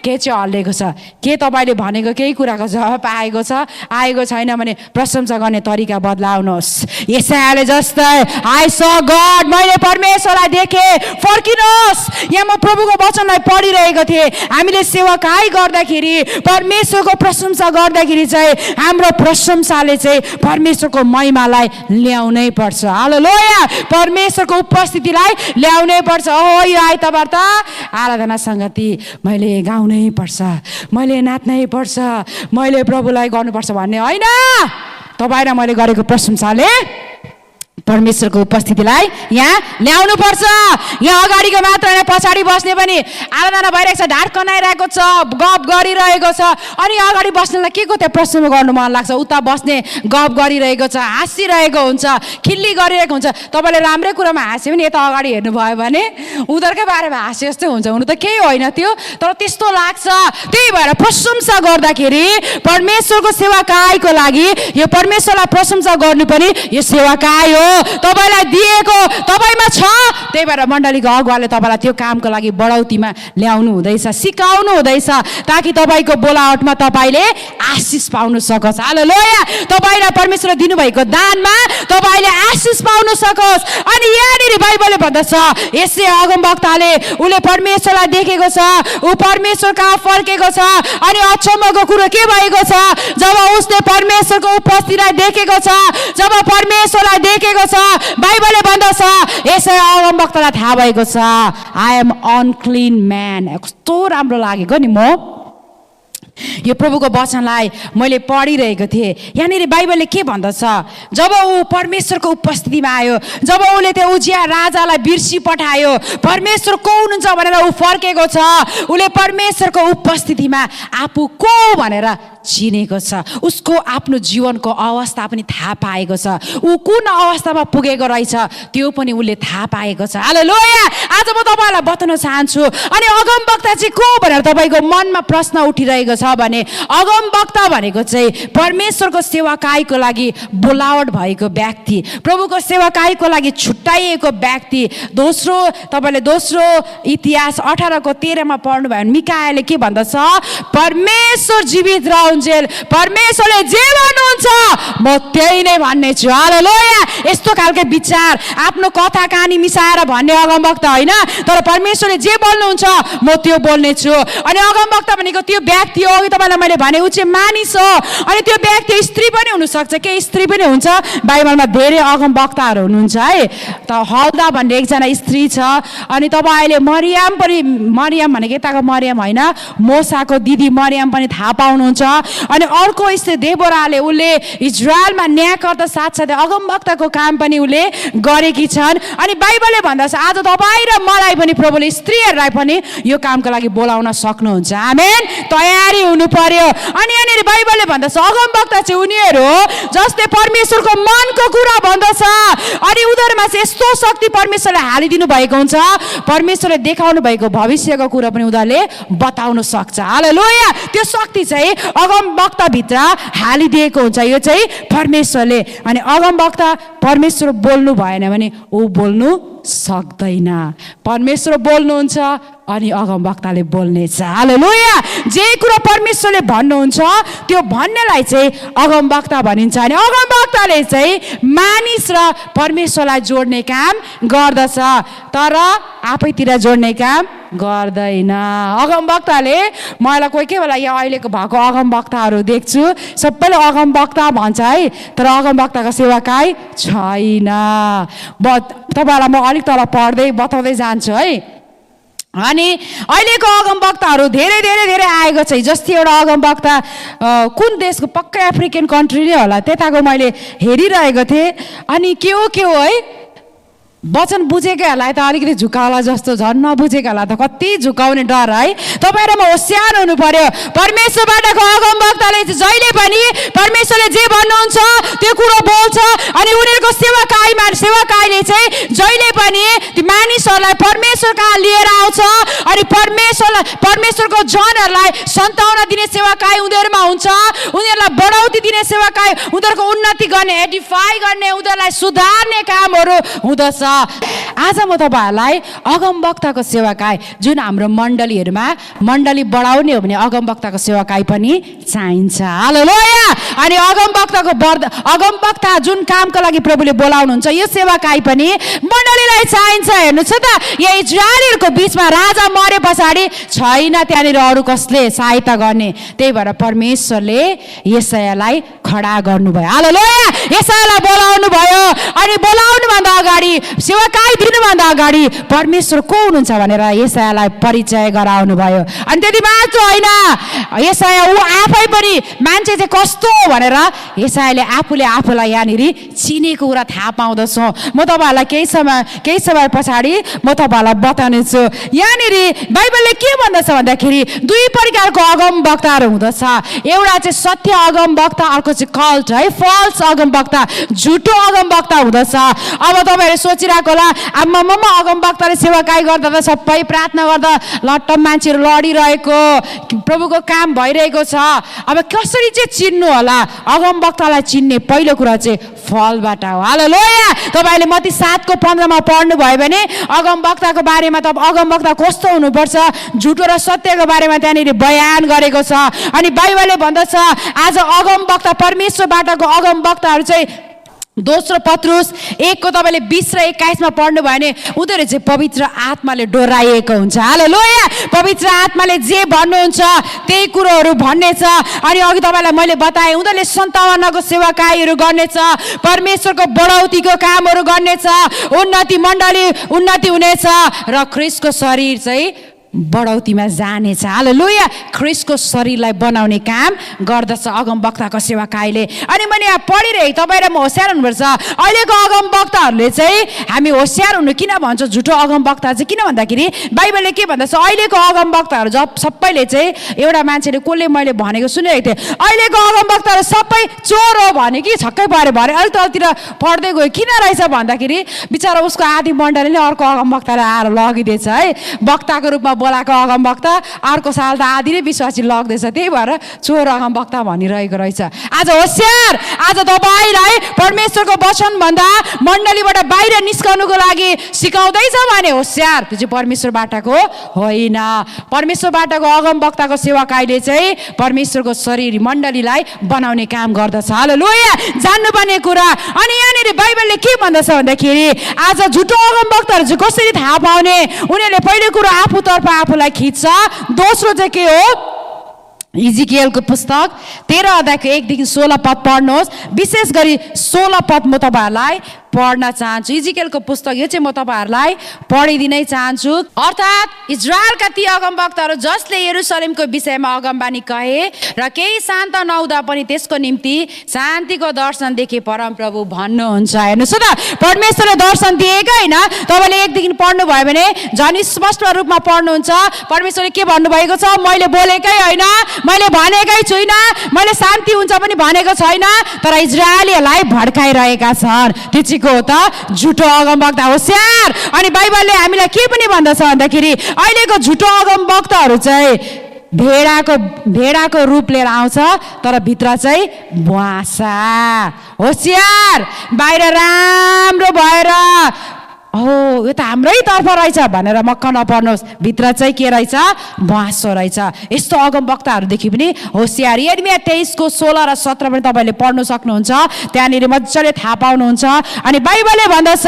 के चाहिँ हल्लेको छ? के तपाईले भनेको केही कुराको जवाब आएको छ? आएको छैन भने प्रशंसा गर्ने तरिका बदलाउनुहोस्। यशायाले जस्तै आई स गॉड, मैले परमेश्वरलाई देखे, फर्किनुहोस्। यहाँ म प्रभुको वचनलाई पढिरहेको थिएँ। हामीले सेवाकाई गर्दाखेरि, परमेश्वरको प्रशंसा गर्दाखेरि चाहिँ हाम्रो प्रशंसाले चाहिँ परमेश्वरको महिमालाई ल्याउनै पर्छ। हालेलुया, परमेश्वरको उपस्थितिलाई ल्याउनै पर्छ। ओ यो आइतबार त आराधना संगति मैले गाउनै पर्छ, मैले नाच्नै पर्छ, मैले प्रभुलाई गर्नुपर्छ भन्ने होइन। तपाईँ र मैले गरेको प्रशंसाले परमेश्वरको उपस्थितिलाई यहाँ ल्याउनु पर्छ। यहाँ अगाडिको मात्र होइन, पछाडि बस्ने पनि आराधना भइरहेको छ, ढाड कनाइरहेको छ, गफ गरिरहेको छ, अनि अगाडि बस्नेलाई के को त्यहाँ प्रश्न गर्नु मन लाग्छ, उता बस्ने गफ गरिरहेको छ, हाँसिरहेको हुन्छ, खिल्ली गरिरहेको हुन्छ। तपाईँले राम्रै कुरामा हाँस्यो भने यता अगाडि हेर्नुभयो भने उनीहरूकै बारेमा हाँसे जस्तै हुन्छ। हुनु त केही होइन त्यो, तर त्यस्तो लाग्छ। त्यही भएर प्रशंसा गर्दाखेरि परमेश्वरको सेवाकाईको लागि यो परमेश्वरलाई प्रशंसा गर्नु पनि यो सेवाकाई हो। तपाईलाई दिएको तपाईमा छ, त्यही भएर मण्डलीको अगुवाले तपाईलाई त्यो कामको लागि बढौतीमा ल्याउनु हुँदैछ, सिकाउनु हुँदैछ, ताकि तपाईको बोलावटमा तपाईले आशिष पाउन सकोस्। हालेलुया, तपाईलाई परमेश्वरले दिनुभएको दानमा तपाईले आशिष पाउन सकोस्। अनि यहाँनिर बाइबलले भन्दछ, यसै अगमवक्ताले उले परमेश्वरलाई देखेको छ, ऊ परमेश्वर कहाँ फर्केको छ। अनि अचम्मको कुरो के भएको छ, जब उसले परमेश्वरको उपस्थितिलाई देखेको छ, जब परमेश्वरलाई देखेको छ, बाइबलले भन्दछ यसै अगमवक्तालाई थाहा भएको छ, आई एम अनक्लिन म्यान। कस्तो राम्रो लागेको नि। म यो प्रभुको वचनलाई मैले पढिरहेको थिएँ। यहाँनिर बाइबलले के भन्दछ, जब ऊ परमेश्वरको उपस्थितिमा आयो, जब उसले त्यो उजिया राजालाई बिर्सी पठायो, परमेश्वर को हुनुहुन्छ भनेर ऊ फर्केको छ, उसले परमेश्वरको उपस्थितिमा आफू को भनेर चिनेको छ, उसको आफ्नो जीवनको अवस्था पनि थाहा पाएको छ, ऊ कुन अवस्थामा पुगेको रहेछ त्यो पनि उसले थाहा पाएको छ। हालेलुया, आज म तपाईँलाई बताउन चाहन्छु। अनि अगमवक्ता चाहिँ को भनेर तपाईँको मनमा प्रश्न उठिरहेको छ भने, अगमवक्ता भनेको चाहिँ परमेश्वरको सेवाकाईको लागि बोलावट भएको व्यक्ति, प्रभुको सेवाकाईको लागि छुट्याइएको व्यक्ति। दोस्रो तपाईँले दोस्रो इतिहास 18:13 पढ्नु भयो भने मिकायाले के भन्दछ, परमेश्वर जीवित रहन्जेल परमेश्वरले जे भन्नुहुन्छ म त्यही नै भन्ने छु। हालेलुया, यस्तो खालको विचार आफ्नो कथा कहानी मिसाएर भन्ने अगमवक्ता होइन, तर परमेश्वरले जे बोल्नुहुन्छ म त्यो बोल्ने छु। अनि अगमवक्ता भनेको त्यो व्यक्ति हो, अघि तपाईँलाई मैले भने ऊ चाहिँ मानिस हो। अनि त्यो व्यक्ति स्त्री पनि हुनसक्छ, के स्त्री पनि हुन्छ। बाइबलमा धेरै अगमवक्ताहरू हुनुहुन्छ है। त हल्दा भन्ने एकजना स्त्री छ। अनि तपाईँले मरियम पनि, मरियम भनेको यताको मरियम होइन, मोसाको दिदी मरियम पनि थाहा पाउनुहुन्छ। अनि अर्को स्त्री देबोराले उसले इजरायलमा न्यायकर्ता साथसाथै अगमवक्ताको काम पनि उसले गरेकी छन्। अनि बाइबलले भन्दछ आज तपाईँ र मलाई पनि प्रभुले स्त्रीहरूलाई पनि यो कामको लागि बोलाउन सक्नुहुन्छ। आमेन, तयारी हुनु पर्यो। अनि यहाँनिर बाइबलले भन्दछ अगमवक्ता चाहिँ उनीहरू हो जसले परमेश्वरको मनको कुरा भन्दछ। अनि उनीहरूमा चाहिँ यस्तो शक्ति परमेश्वरले हालिदिनु भएको हुन्छ, परमेश्वरले देखाउनु भएको भविष्यको कुरा पनि उनीहरूले बताउन सक्छ। हालेलुया, त्यो शक्ति चाहिँ अगमवक्ता भित्र हालिदिएको हुन्छ, यो चाहिँ परमेश्वरले। अनि अगमवक्ता परमेश्वर बोल्नु भएन भने ऊ बोल्नु सक्दैन। परमेश्वर बोल्नुहुन्छ अनि अगमवक्ताले बोल्नेछ। हालेलुया, जे कुरा परमेश्वरले भन्नुहुन्छ त्यो भन्नेलाई चाहिँ अगमवक्ता भनिन्छ। अनि अगमवक्ताले चाहिँ मानिस र परमेश्वरलाई जोड्ने काम गर्दछ, तर आफैतिर जोड्ने काम गर्दैन। अगमवक्ताले, मलाई कोही कोही बेला यहाँ अहिलेको भएको अगमवक्ताहरू देख्छु, सबैले अगमवक्ता भन्छ है, तर अगमवक्ताको सेवाकाई छैन। तपाईँलाई म अलिक तल पढ्दै बताउँदै जान्छु है। अनि अहिलेको अगमवक्ताहरू धेरै धेरै धेरै आएको छ। जस्तै एउटा अगमवक्ता कुन देशको, पक्कै अफ्रिकन कन्ट्री नै होला, त्यताको मैले हेरिरहेको थिएँ। अनि के हो है, वचन बुझेकोहरूलाई त अलिकति झुकाउला जस्तो, झन् नबुझेकोहरूलाई त कति झुकाउने डर है। तपाईँ र म होसियार हुनु पर्यो। परमेश्वरबाटको अगमवक्ताले जहिले पनि परमेश्वरले जे भन्नुहुन्छ त्यो कुरो बोल्छ। अनि उनीहरूको सेवाकाईले चाहिँ जहिले पनि ती मानिसहरूलाई परमेश्वर कहाँ लिएर आउँछ। अनि परमेश्वरको जनहरूलाई सन्ताउना दिने सेवाकाई उनीहरूमा हुन्छ, उनीहरूलाई बढौती दिने सेवाकाई, उनीहरूको उन्नति गर्ने, एडिफाई गर्ने, उनीहरूलाई सुधार्ने कामहरू हुँदछ। आज म तपाईँहरूलाई अगमवक्ताको सेवाकाई जुन हाम्रो मण्डलीहरूमा मण्डली बढाउने हो भने अगमवक्ताको सेवाकाई पनि चाहिन्छ। हालेलुया। अनि अगमवक्ता जुन कामको लागि प्रभुले बोलाउनुहुन्छ यो सेवाकाई पनि मण्डलीलाई चाहिन्छ। हेर्नुहोस् त, यहाँ इजरायलीहरूको बिचमा राजा मरे पछाडि छैन त्यहाँनिर अरू कसले सहायता गर्ने, त्यही भएर परमेश्वरले यशायालाई खडा गर्नुभयो। हालेलुया। यशायालाई बोलाउनु भयो अनि बोलाउनुभन्दा अगाडि सेवाकाई दिनुभन्दा अगाडि परमेश्वर को हुनुहुन्छ भनेर यशायालाई परिचय गराउनु भयो। अनि त्यति मात्र होइन, यशाया ऊ आफै पनि मान्छे चाहिँ कस्तो भनेर यशायाले आफूले आफूलाई यहाँनिर चिनेको कुरा थाहा पाउँदछौँ। म तपाईँहरूलाई केही समय पछाडि म तपाईँहरूलाई बताउने छु। यहाँनिर बाइबलले के भन्दछ भन्दाखेरि दुई प्रकारको अगमवक्ताहरू हुँदछ। एउटा चाहिँ सत्य अगमवक्ता, अर्को चाहिँ कल्ट है, फल्स अगमवक्ता, झुटो अगमवक्ता हुँदछ। अब तपाईँहरूले सोचिरहेको होला आम्मामा अगमवक्ताले सेवाकाई गर्दा त सबै प्रार्थना गर्दा लट्ट मान्छेहरू लडिरहेको, प्रभुको काम भइरहेको छ, अब कसरी चाहिँ चिन्नु होला? अगमवक्तालाई चिन्ने पहिलो कुरा चाहिँ फलबाट हो। हालेलुया। तपाईँले मत्ती 7:15 पढ्नु भयो भने अगमवक्ताको बारेमा त अगमवक्ता कस्तो हुनुपर्छ, झुटो र सत्यको बारेमा त्यहाँनिर बयान गरेको छ। अनि बाइबलले भन्दछ आज अगमवक्ता परमेश्वरबाटको अगमवक्ताहरू चाहिँ दोस्रो पत्रुस 1को तपाईँले 20 र 21 पढ्नु भयो भने उनीहरू चाहिँ पवित्र आत्माले डोराइएको हुन्छ। हालेलुया। पवित्र आत्माले जे भन्नुहुन्छ त्यही कुरोहरू भन्नेछ। अनि अघि तपाईँलाई मैले बताएँ उनीहरूले 57को सेवाकाईहरू गर्नेछ, परमेश्वरको बढौतीको कामहरू गर्नेछ, उन्नति हुनेछ र ख्रिस्टको शरीर चाहिँ बढौतीमा जानेछ। हालेलुया। ख्रिस्टको शरीरलाई बनाउने काम गर्दछ अगमवक्ताको सेवाकाईले। अनि मैले यहाँ पढिरहेँ, तपाईँ र म होसियार हुनुपर्छ। अहिलेको अगमवक्ताहरूले चाहिँ हामी होसियार हुनु किन भन्छ झुटो अगमवक्ता चाहिँ, किन भन्दाखेरि बाइबलले के भन्दछ अहिलेको अगमवक्ताहरू सबैले चाहिँ एउटा मान्छेले कसले मैले भनेको सुनिरहेको थिएँ, अहिलेको अगमवक्ताहरू सबै चोर हो भने कि छक्कै पऱ्यो भरे अलिक तलतिर पढ्दै गयो। किन रहेछ भन्दाखेरि बिचरा उसको आदि मण्डलीले अर्को अगमवक्तालाई आएर लगिदिएछ है, वक्ताको रूपमा बोलाएको अगमवक्ता अर्को साल त आदि नै विश्वासी लग्दैछ, त्यही भएर चोर अगमवक्ता भनिरहेको रहेछ। आज होसियार, आज तपाईँलाई परमेश्वरको वचन भन्दा मण्डलीबाट बाहिर निस्कनुको लागि सिकाउँदैछ भने होसियार, त्यो चाहिँ परमेश्वरबाटको होइन। परमेश्वरबाटको अगमवक्ताको सेवाकाईले चाहिँ परमेश्वरको शरीर मण्डलीलाई बनाउने काम गर्दछ। हालेलुया। जान्नुपर्ने कुरा। अनि यहाँनिर बाइबलले के भन्दछ भन्दाखेरि आज झुटो अगमवक्ताहरू चाहिँ कसरी थाहा पाउने? उनीहरूले पहिलो कुरो आफूतर्फ आफूलाई खिच्छ। दोस्रो चाहिँ के हो? इजिकियलको पुस्तक 13 अध्यायको 1 देखि 16 पढ्नुहोस्। विशेष गरी 16 पद म तपाईँहरूलाई पढ्न चाहन्छु। इजिकियलको पुस्तक यो चाहिँ म तपाईँहरूलाई पढिदिनै चाहन्छु। अर्थात् इजरायलका ती अगमवक्ताहरू जसले यरुशलेमको विषयमा अगमबानी कहे र केही शान्त नहुँदा पनि त्यसको निम्ति शान्तिको दर्शन देखे परमप्रभु भन्नुहुन्छ। हेर्नुहोस् त, परमेश्वरले दर्शन दिएकै होइन, तपाईँले 1 देखि पढ्नु भयो भने झन् स्पष्ट रूपमा पढ्नुहुन्छ। परमेश्वरले के भन्नुभएको छ? मैले बोलेकै होइन, मैले भनेकै छुइनँ, मैले शान्ति हुन्छ पनि भनेको छैन, तर इजरायलीहरूलाई भड्काइरहेका छन्। त्यो चाहिँ हो त झुटो अगमवक्ता, होसियार। अनि बाइबलले हामीलाई के पनि भन्दछ भन्दाखेरि अहिलेको झुटो अगमवक्ताहरू चाहिँ भेडाको रूप लिएर आउँछ तर भित्र चाहिँ बुवासा। होसियार, बाहिर राम्रो भएर हो यो त हाम्रै तर्फ रहेछ भनेर मक्क नपर्नुहोस्, भित्र चाहिँ के रहेछ? बाँसो रहेछ। यस्तो अगमवक्ताहरूदेखि पनि होसियार। यिर्मिया 23को 16 र 17 पनि तपाईँले पढ्नु सक्नुहुन्छ, त्यहाँनिर मजाले थाहा पाउनुहुन्छ। अनि बाइबलले भन्दछ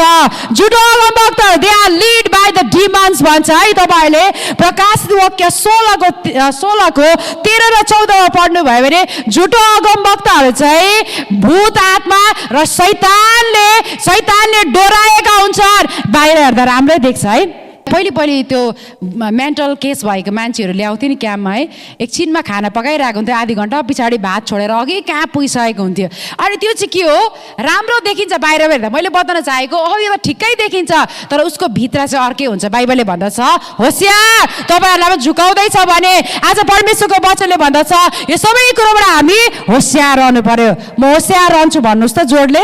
झुटो अगमवक्ताहरू they are led by the demons भन्छ है। तपाईँले प्रकाशित वाक्य 16को 13 र 14 पढ्नु भयो भने झुटो अगमवक्ताहरू चाहिँ भूत आत्मा र शैतानले डोराएका हुन्छन्। बाहिर हेर्दा राम्रै देख्छ है। पहिले त्यो मेन्टल केस भएको मान्छेहरू ल्याउँथ्यो नि क्याम्पमा है, एकछिनमा खाना पकाइरहेको हुन्थ्यो, आधी घन्टा पछाडि भात छोडेर अघि कहाँ पुगिसकेको हुन्थ्यो। अनि त्यो चाहिँ के हो? राम्रो देखिन्छ बाहिर हेर्दा। मैले बताउन चाहेको यो त ठिकै देखिन्छ तर उसको भित्र चाहिँ अर्कै हुन्छ। बाइबलले भन्दछ होसियार, तपाईँहरूलाई झुकाउँदैछ भने आज परमेश्वरको वचनले भन्दछ यो सबै कुरोबाट हामी होसियार रहनु पर्यो। म होसियार रहन्छु भन्नुहोस् त जोडले।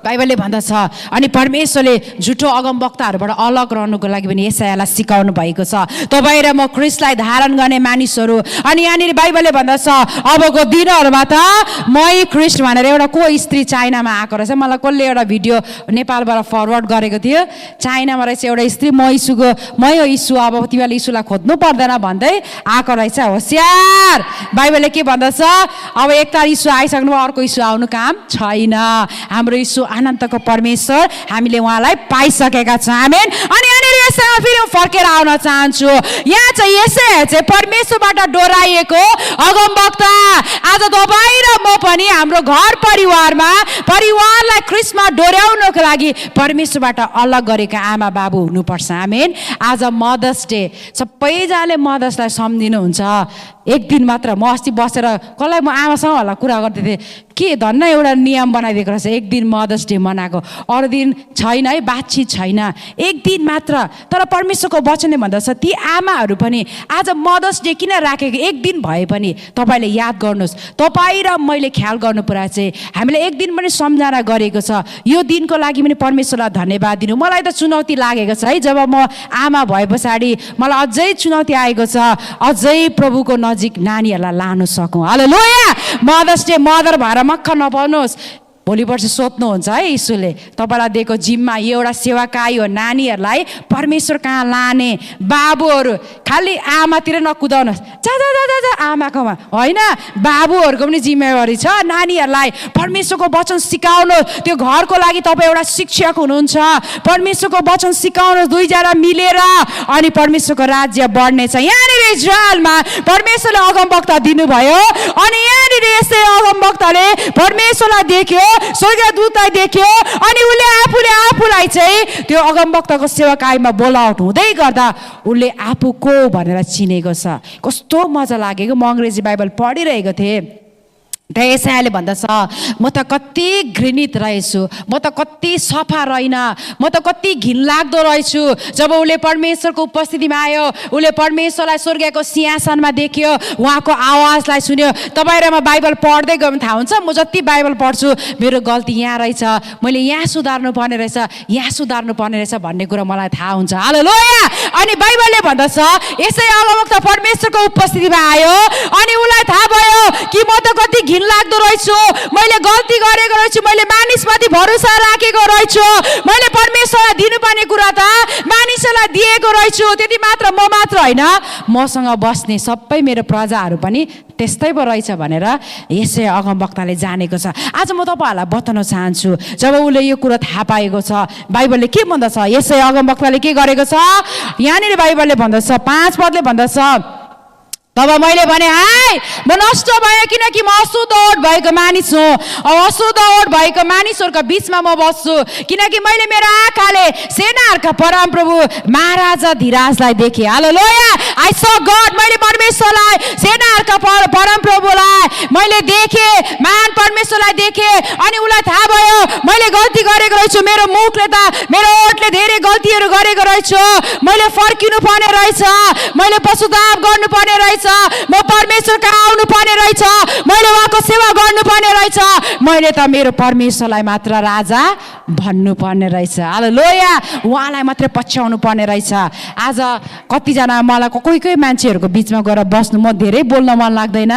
बाइबलले भन्दछ। अनि परमेश्वरले झुटो अगमवक्ताहरूबाट अलग रहनुको लागि पनि यशायालाई सिकाउनु भएको छ। तपाईँ र म ख्रिस्टलाई धारण गर्ने मानिसहरू। अनि यहाँनिर बाइबलले भन्दछ अबको दिनहरूमा त मै ख्रिस्ट भनेर एउटा को स्त्री चाइनामा आएको रहेछ। मलाई कसले एउटा भिडियो नेपालबाट फरवर्ड गरेको थियो। चाइनामा रहेछ एउटा स्त्री, मै हो यीशु, अब तिमीले यीशुलाई खोज्नु पर्दैन भन्दै आएको रहेछ। होसियार, बाइबलले के भन्दछ, अब एक तार यीशु आइसक्नु, अर्को यीशु आउनु काम छैन। हाम्रो यीशु अनन्तको परमेश्वर, हामीले उहाँलाई पाइसकेका छौँ। आमेन। अनि यहाँनिर यसैमा फेरि म फर्केर आउन चाहन्छु। यहाँ चाहिँ यसै चाहिँ परमेश्वरबाट डोराइएको अगमवक्ता। आज तपाईँ र म पनि हाम्रो घर परिवारलाई ख्रिस्टमा डोर्याउनको लागि परमेश्वरबाट अलग गरेका आमा बाबु हुनुपर्छ। आमेन। आज मदर्स डे, सबैजनाले मदर्सलाई सम्झिनुहुन्छ। एक दिन मात्र। म अस्ति बसेर कसलाई म आमासँग होला कुरा गर्दै थिएँ, के धन्न एउटा नियम बनाइदिएको रहेछ, एक दिन मदर्स डे मनाएको, अरू दिन छैन है, बातचित छैन, एक दिन मात्र। तर परमेश्वरको वचनले भन्दछ ती आमाहरू पनि आज मदर्स डे किन राखेको, एक दिन भए पनि तपाईँले याद गर्नुहोस्। तपाईँ र मैले ख्याल गर्नु पर्ने चाहिँ हामीले एक दिन पनि सम्झना गरेको छ। यो दिनको लागि पनि परमेश्वरलाई धन्यवाद दिनु। मलाई त चुनौती लागेको छ है, जब म आमा भए पछाडि मलाई अझै चुनौती आएको छ, अझै प्रभुको नजिक नानीहरूलाई लानु सकौँ। हालेलुया। मदर्स डे मदर भएर मक्ख नपाउनुहोस्। भोलि पर्सि सोध्नुहुन्छ है यीशुले तपाईँलाई दिएको जिम्मा एउटा सेवाकाई हो, नानीहरूलाई परमेश्वर कहाँ लाने। बाबुहरू खालि आमातिर नकुदाउनुहोस्, जा जा जा जा आमाकोमा होइन, बाबुहरूको पनि जिम्मेवारी छ नानीहरूलाई परमेश्वरको वचन सिकाउनु। त्यो घरको लागि तपाईँ एउटा शिक्षक हुनुहुन्छ। परमेश्वरको वचन सिकाउनुहोस् दुईजना मिलेर, अनि परमेश्वरको राज्य बढ्नेछ। यहाँनिर इजरायलमा परमेश्वरले अगमवक्ता दिनुभयो, अनि यहाँनिर यसै अगमवक्ताले परमेश्वरलाई देख्यो, स्वर्गदूतलाई देख्यो, अनि उसले आफूलाई चाहिँ त्यो अगमवक्ताको सेवाकाईमा बोलाउट हुँदै गर्दा उसले आफू को भनेर चिनेको छ। कस्तो मजा लागेको। म अङ्ग्रेजी बाइबल पढिरहेको थिएँ, यशायाले भन्दछ म त कति घृणित रहेछु, म त कति सफा रहेन, म त कति घिनलाग्दो रहेछु। जब उसले परमेश्वरको उपस्थितिमा आयो, उसले परमेश्वरलाई स्वर्गको सिंहासनमा देख्यो, उहाँको आवाजलाई सुन्यो। तपाईँ र म बाइबल पढ्दै गयो भने थाहा हुन्छ, म जति बाइबल पढ्छु मेरो गल्ती यहाँ रहेछ, मैले यहाँ सुधार्नु पर्ने रहेछ, यहाँ सुधार्नु पर्ने रहेछ भन्ने कुरा मलाई थाहा हुन्छ। हालेलुया। अनि बाइबलले भन्दछ यसै अगमवक्ता परमेश्वरको उपस्थितिमा आयो, अनि उसलाई थाहा भयो कि म त कति लाग्दो रहेछु, मैले गल्ती गरेको रहेछु, मैले मानिसमाथि भरोसा राखेको रहेछु, मैले परमेश्वरलाई दिनुपर्ने कुरा त मानिसलाई दिएको रहेछु। त्यति मात्र म मात्र होइन, मसँग बस्ने सबै मेरो प्रजाहरू पनि त्यस्तै पो रहेछ भनेर यसै अगमवक्ताले जानेको छ। आज म तपाईँहरूलाई बताउन चाहन्छु, जब उसले यो कुरा थाहा पाएको छ, बाइबलले के भन्दछ, यसै अगमवक्ताले के गरेको छ। यहाँनिर बाइबलले भन्दछ 5 पदले भन्दछ, तब मैले भने हाय म नष्ट भएँ, किनकि म अशुद्ध ओठ भएको मानिस हुँ। अशुद्ध ओठ भएको मानिसहरूको बिचमा म बस्छु, किनकि मैले मेरो आँखाले सेनाहरूका परमप्रभु महाराजा धीराजलाई देखेँ। हालेलुया। आई सॉ गॉड, मैले परमेश्वरलाई, सेनाहरूका परमप्रभुलाई मैले देखेँ, महान परमेश्वरलाई देखेँ। अनि उसलाई थाहा भयो मैले गल्ती गरेको रहेछु, मेरो मुखले त, मेरो ओठले धेरै गल्तीहरू गरेको रहेछु, मैले फर्किनु पर्ने रहेछ, मैले पश्चाताप गर्नुपर्ने रहेछ, म परमेश्वर कहाँ आउनु पर्ने रहेछ, मैले उहाँको सेवा गर्नुपर्ने रहेछ, मैले त मेरो परमेश्वरलाई मात्र राजा भन्नुपर्ने रहेछ। हालेलुया। उहाँलाई मात्रै पछ्याउनु पर्ने रहेछ। आज कतिजना मलाई कोही मान्छेहरूको बिचमा गएर बस्नु म धेरै बोल्न मन लाग्दैन,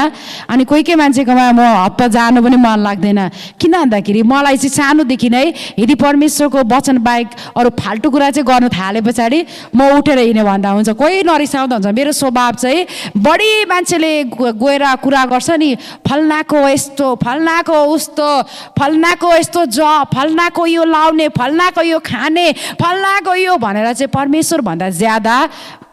अनि कोही मान्छेकोमा म हप्ता जानु पनि मन लाग्दैन। किन भन्दाखेरि मलाई चाहिँ सानोदेखि नै यदि परमेश्वरको वचन बाहेक अरू फाल्टु कुरा चाहिँ गर्नु थाले पछाडि म उठेर हिँड्ने भन्दा हुन्छ। कोही नरिसाउँदा हुन्छ। मेरो स्वभाव चाहिँ बढी मान्छेले गएर कुरा गर्छ नि, फल्नाको यस्तो, फल्नाको उस्तो, फल्नाको यस्तो फल्नाको यो लाउने, फल्नाको यो खाने, फल्नाको यो भनेर चाहिँ परमेश्वर भन्दा ज्यादा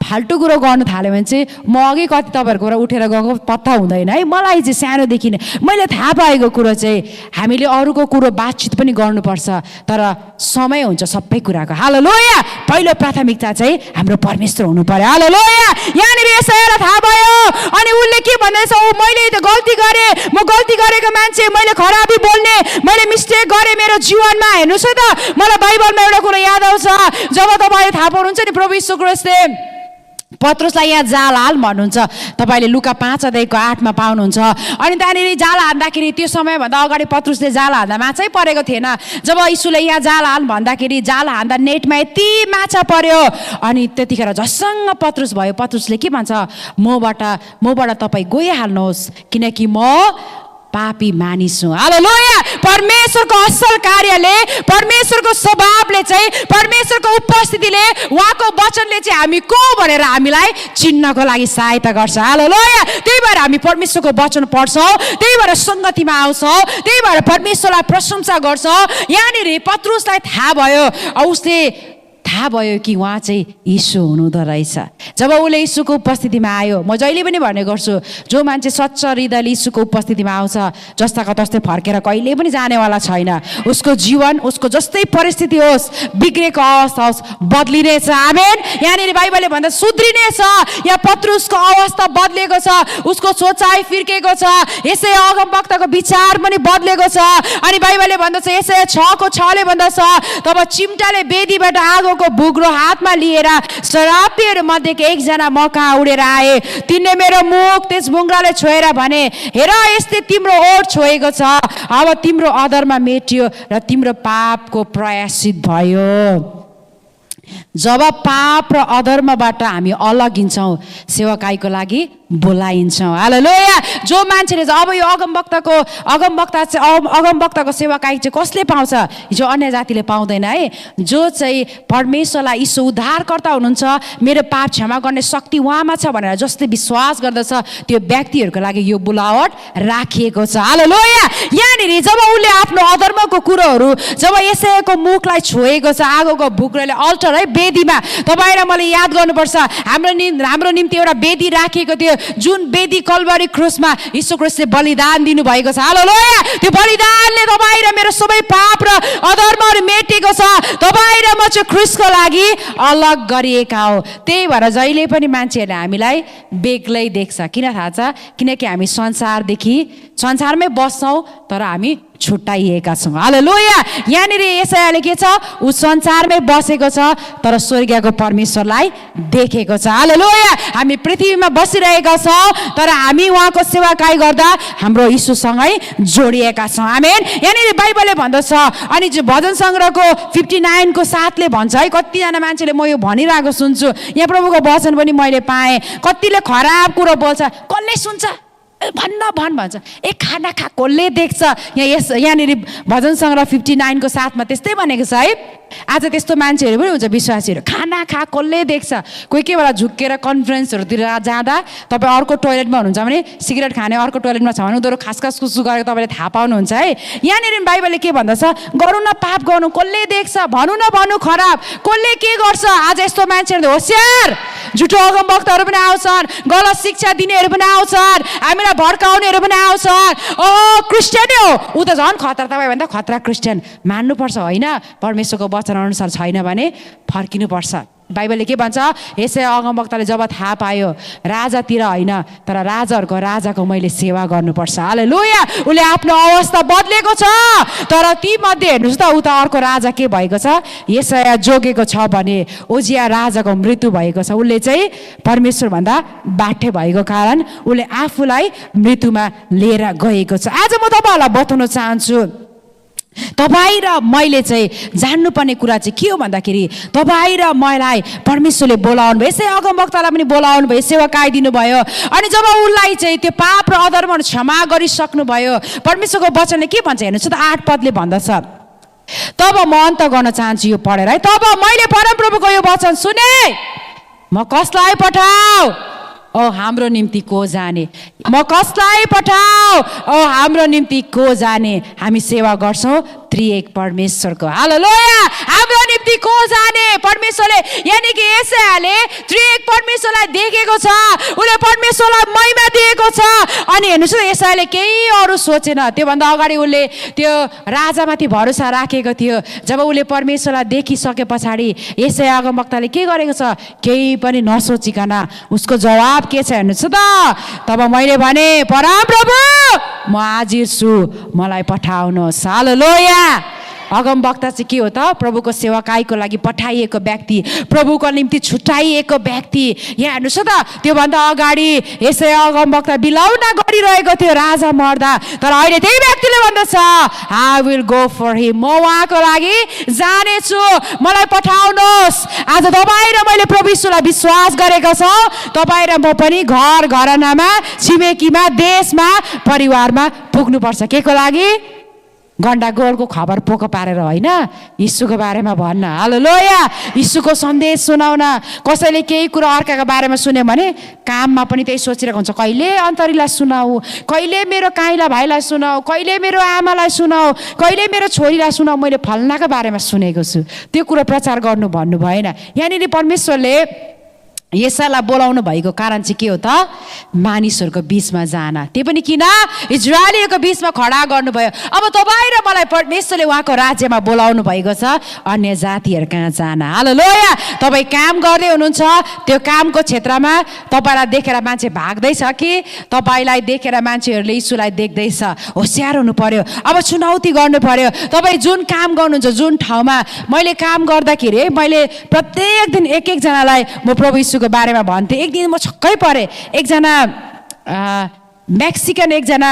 फाल्टु कुरो गर्नु थाल्यो भने चाहिँ म अघि कति तपाईँहरूको उठेर गएको पत्ता हुँदैन है। मलाई चाहिँ सानोदेखि नै मैले थाहा पाएको कुरो चाहिँ हामीले अरूको कुरो बातचित पनि गर्नुपर्छ, तर समय हुन्छ सबै कुराको। हालेलुया। पहिलो प्राथमिकता चाहिँ हाम्रो परमेश्वर हुनु पर्यो। हालेलुया। यहाँनिर यसैलाई थाहा भयो, अनि उसले के भन्दैछ, मैले त गल्ती गरेँ, म गल्ती गरेको मान्छे, मैले खराबी बोल्ने, मैले मिस्टेक गरेँ मेरो जीवनमा। हेर्नुहोस् है त, मलाई बाइबलमा एउटा कुरो याद आउँछ, जब तपाईँले थाहा पाउनुहुन्छ नि प्रभु यीशु ख्रीष्टले पत्रुसलाई यहाँ जाल हाल भन्नुहुन्छ। तपाईँले लुका 5:8 पाउनुहुन्छ। अनि त्यहाँनिर जाल हान्दाखेरि त्यो समयभन्दा अगाडि पत्रुसले जाल हान्दा माछै परेको थिएन। जब यीशुले यहाँ जाल हाल भन्दाखेरि जाल हान्दा नेटमा यति माछा पर्यो। अनि त्यतिखेर झस्सङ्ग पत्रुस भयो। पत्रुसले के भन्छ, मबाट तपाईँ गइहाल्नुहोस् किनकि म पापी मानिस हुँ। हालेलुया। परमेश्वरको असल कार्यले, परमेश्वरको स्वभावले चाहिँ, परमेश्वरको उपस्थितिले, उहाँको वचनले चाहिँ हामी को भनेर हामीलाई चिन्नको लागि सहायता गर्छ। हालेलुया। त्यही भएर हामी परमेश्वरको वचन पढ्छौँ, त्यही भएर सङ्गतिमा आउँछौँ, त्यही भएर परमेश्वरलाई प्रशंसा गर्छौँ। यहाँनिर पत्रुसलाई थाहा भयो कि उहाँ चाहिँ यीशु हुनुहुँदो रहेछ। जब उसले यीशुको उपस्थितिमा आयो, म जहिले पनि भन्ने गर्छु, जो मान्छे सच्चा हृदयले यीशुको उपस्थितिमा आउँछ जस्ताको तस्तै फर्केर कहिले पनि जानेवाला छैन। उसको जीवन, उसको जस्तै परिस्थिति होस्, बिग्रेको अवस्था होस्, बदलिनेछ। आमेन। यहाँनिर बाइबलले भन्दा सुध्रिनेछ। यहाँ पत्रुसको अवस्था बदलेको छ, उसको सोचाइ फिर्केको छ, यसै अगमवक्ताको विचार पनि बदलेको छ। अनि बाइबलले भन्दछ, यसै 6:6 भन्दछ, तब चिम्टाले वेदीबाट आगोको बुग्रो हातमा लिएर शराबीहरू मध्येको एकजना म कहाँ उडेर आए। तिनले मेरो मुख त्यस बुङ्ग्राले छोएर भने, हेर यसले तिम्रो ओठ छोएको छ, अब तिम्रो अधर्म मेटियो र तिम्रो पापको प्रायश्चित भयो। जब पाप र अधर्मबाट हामी अलगिन्छौँ, सेवकाईको लागि बोलाइन्छौँ। हालेलुया। जो मान्छेले चाहिँ अब यो अगमवक्ताको सेवकाई चाहिँ कसले पाउँछ? जो अन्य जातिले पाउँदैन है। जो चाहिँ परमेश्वरलाई यीशु उद्धारकर्ता हुनुहुन्छ, मेरो पाप क्षमा गर्ने शक्ति उहाँमा छ भनेर जसले विश्वास गर्दछ, त्यो व्यक्तिहरूको लागि यो बोलावट राखिएको छ। हालेलुया। यहाँनिर जब उसले आफ्नो अधर्मको कुरोहरू, जब यसैको मुखलाई छोएको छ आगोको बुग्रोले, अल्टर है, वेदीमा, तपाईँ र मैले याद गर्नुपर्छ, हाम्रो निम्ति एउटा वेदी राखिएको थियो, जुन वेदी कल्भरी क्रुसमा यीशु ख्रीष्टले बलिदान दिनुभएको छ। हालेलुया। त्यो बलिदानले तपाईँ र मेरो सबै पाप र अधर्महरू मेटेको छ। तपाईँ र म चाहिँ ख्रीष्टको लागि अलग गरिएका हो। त्यही भएर जहिले पनि मान्छेहरूले हामीलाई बेग्लै देख्छ। किन थाहा छ? किनकि हामी संसारमै बस्छौँ तर हामी छुट्टाइएका छौँ। हालेलुया। यहाँनिर यशायाले के छ? ऊ संसारमै बसेको छ तर स्वर्गीयको परमेश्वरलाई देखेको छ। हालेलुया। हामी पृथ्वीमा बसिरहेका छौँ तर हामी उहाँको सेवाकाई गर्दा हाम्रो यीशुसँगै जोडिएका छौँ। आमेन। यहाँनिर बाइबलले भन्दछ, अनि भजन सङ्ग्रहको 59:7 भन्छ है, कतिजना मान्छेले म यो भनिरहेको सुन्छु, यहाँ प्रभुको वचन पनि मैले पाएँ, कतिले खराब कुरो बोल्छ, कसले सुन्छ भन्छ, खाना खा कसले देख्छ। यहाँनिर भजन सङ्ग्रह 59:7 त्यस्तै भनेको छ है। आज त्यस्तो मान्छेहरू पनि हुन्छ, विश्वासीहरू, खाना खा कसले देख्छ। कोही कोही बेला झुक्केर कन्फरेन्सहरूतिर जाँदा तपाईँ अर्को टोइलेटमा हुनुहुन्छ भने, सिगरेट खाने अर्को टोइलेटमा छ भने उनीहरू खास कुसु गरेर तपाईँले थाहा पाउनुहुन्छ है। यहाँनिर बाइबलले के भन्दछ? गरौँ न पाप गर्नु कसले देख्छ, भनौँ न भन्नु खराब कसले के गर्छ। आज यस्तो मान्छेहरू होसियार, झुटो अगमवक्ताहरू पनि आउँछन्, गलत शिक्षा दिनेहरू पनि आउँछन्, हामीलाई भड्काउनेहरू पनि आउँछन्। क्रिस्चियनै हो ऊ त झन् खतरा, तपाईँभन्दा खतरा क्रिस्चियन मान्नुपर्छ होइन। परमेश्वरको वचन अनुसार छैन भने फर्किनुपर्छ। बाइबलले के भन्छ? यसै अगमवक्ताले जब थाहा पायो, राजातिर होइन तर राजाहरूको राजाको मैले सेवा गर्नुपर्छ। हालेलुया। उसले आफ्नो अवस्था बदलेको छ। तर ती मध्ये हेर्नुहोस् त, उता अर्को राजा के भएको छ? यसै जोगेको छ भने ओजिया राजाको मृत्यु भएको छ। उसले चाहिँ परमेश्वरभन्दा बाठे भएको कारण उसले आफूलाई मृत्युमा लिएर गएको छ। आज म तपाईँहरूलाई बताउन चाहन्छु, तपाईँ र मैले चाहिँ जान्नुपर्ने कुरा चाहिँ के हो भन्दाखेरि, तपाईँ र मलाई परमेश्वरले बोलाउनु भयो, यसै अगमवक्तालाई पनि बोलाउनु भयो, सेवाकाई दिनुभयो। अनि जब उसलाई चाहिँ त्यो पाप र अधर्महरू क्षमा गरिसक्नु भयो, परमेश्वरको वचनले के भन्छ हेर्नुहोस् त, 8 पदले भन्दछ, तब म अन्त गर्न चाहन्छु यो पढेर है, तब मैले परमप्रभुको यो वचन सुने, म कसलाई पठाऊ? हाम्रो निम्ति को जाने? म कसलाई पठाऊ? हाम्रो निम्ति को जाने? हामी सेवा गर्छौँ त्रिएक परमेश्वरको। हालेलुया। हाम्रो निम्ति को जाने? परमेश्वरले, यानी कि यशायाले त्रिएक परमेश्वरलाई देखेको छ, उसले परमेश्वरलाई महिमा दिएको छ। अनि हेर्नुहोस् त, यशायाले केही अरू सोचेन। त्योभन्दा अगाडि उसले त्यो राजामाथि भरोसा राखेको थियो। जब उसले परमेश्वरलाई देखिसके पछाडि यशाया अगमवक्ताले के गरेको छ? केही पनि नसोचिकन उसको जवाब के छ हेर्नुहोस् त, तब मैले भने, परमप्रभु म हाजिर छु, मलाई पठाउनुहोस्। हालेलुया। अगमवक्ता चाहिँ के हो त? प्रभुको सेवाकाईको लागि पठाइएको व्यक्ति, प्रभुको निम्ति छुट्याइएको व्यक्ति। यहाँ हेर्नुहोस् त, त्योभन्दा अगाडि यसै अगमवक्ता बिलाउना गरिरहेको थियो राजा मर्दा, तर अहिले त्यही व्यक्तिले भन्दछ I will go for him, म उहाँको लागि जानेछु, मलाई पठाउनुहोस्। आज तपाईँ र मैले प्रभु यीशुलाई विश्वास गरेका छौँ। तपाईँ र म पनि घर घरनामा, छिमेकीमा, देशमा, परिवारमा पुग्नुपर्छ। के को लागि? गण्डागोलको खबर पोको पारेर होइन, यीशुको बारेमा भन्न। हालेलुया। यीशुको सन्देश सुनाउन। कसैले केही कुरा अर्काको बारेमा सुन्यो भने काममा पनि त्यही सोचिरहेको हुन्छ, कहिले अन्तरीलाई सुनाऊ, कहिले मेरो काइला भाइलाई सुनाऊ, कहिले मेरो आमालाई सुनाऊ, कहिले मेरो छोरीलाई सुनाऊ, मैले फल्नाको बारेमा सुनेको छु। त्यो कुरा प्रचार गर्नु भन्नु भएन। यहाँनिर परमेश्वरले येसायालाई बोलाउनु भएको कारण चाहिँ के हो त? मानिसहरूको बिचमा जान। त्यो पनि किन? इजरायलीहरूको बिचमा खडा गर्नुभयो। अब तपाईँ र मलाई परमेश्वरले उहाँको राज्यमा बोलाउनु भएको छ, अन्य जातिहरू कहाँ जान। हालेलुया। तपाईँ काम गर्दै हुनुहुन्छ, त्यो कामको क्षेत्रमा तपाईँलाई देखेर मान्छे भाग्दैछ कि तपाईँलाई देखेर मान्छेहरूले यीशुलाई देख्दैछ? होसियार हुनु पर्यो। अब चुनौती गर्नु पर्यो। तपाईँ जुन काम गर्नुहुन्छ, जुन ठाउँमा, मैले काम गर्दाखेरि मैले प्रत्येक दिन एकजनालाई म प्रभु यीशु को बारेमा भन्थे। एक दिन म छक्कै परे। एकजना मेक्सिकन एकजना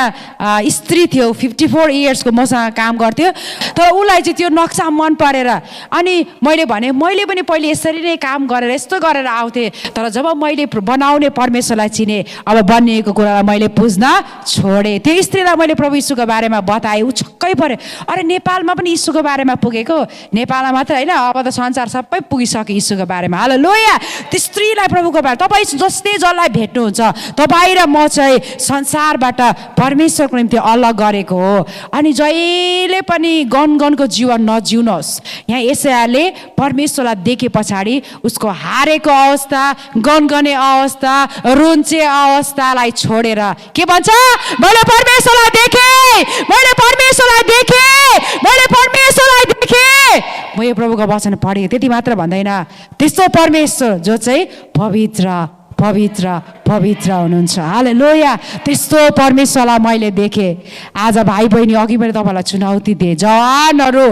स्त्री थियो, 54 इयर्सको, मसँग काम गर्थ्यो। तर उसलाई चाहिँ त्यो नक्सा मन परेर अनि मैले भने मैले पनि पहिले यसरी नै काम गरेर यस्तो गरेर आउँथेँ, तर जब मैले बनाउने परमेश्वरलाई चिने, अब बनिएको कुरालाई मैले बुझ्न छोडेँ। त्यो स्त्रीलाई मैले प्रभु यीशुको बारेमा बताएँ। ऊ छक्कै पऱ्यो, अरे नेपालमा पनि यीशुको बारेमा पुगेको? नेपालमा मात्र होइन, अब त संसार सबै पुगिसक्यो यीशुको बारेमा। हालेलुया। त्यो स्त्रीलाई प्रभुको बारे, तपाईँ जस्तै जसलाई भेट्नुहुन्छ, तपाईँ र म चाहिँ संसारबाट परमेश्वरको निम्ति अलग गरेको हो। अनि जहिले पनि गनगनको जीवन नजिउनुहोस्। यहाँ येसायाले परमेश्वरलाई देखे पछाडि उसको हारेको अवस्था, गनगने अवस्था, रुन्चे अवस्थालाई छोडेर के भन्छ? मैले परमेश्वरलाई देखेँ, मैले परमेश्वरलाई देखेँ, मैले परमेश्वरलाई देखेँ। म यो प्रभुको वचन पढेँ, त्यति मात्र भन्दैन। त्यस्तो परमेश्वर जो चाहिँ पवित्र पवित्र पवित्र हुनुहुन्छ। हालेलुया। त्यस्तो परमेश्वरलाई मैले देखेँ। आज भाइ बहिनी, अघि मैले तपाईँलाई चुनौती दिएँ, जवानहरू,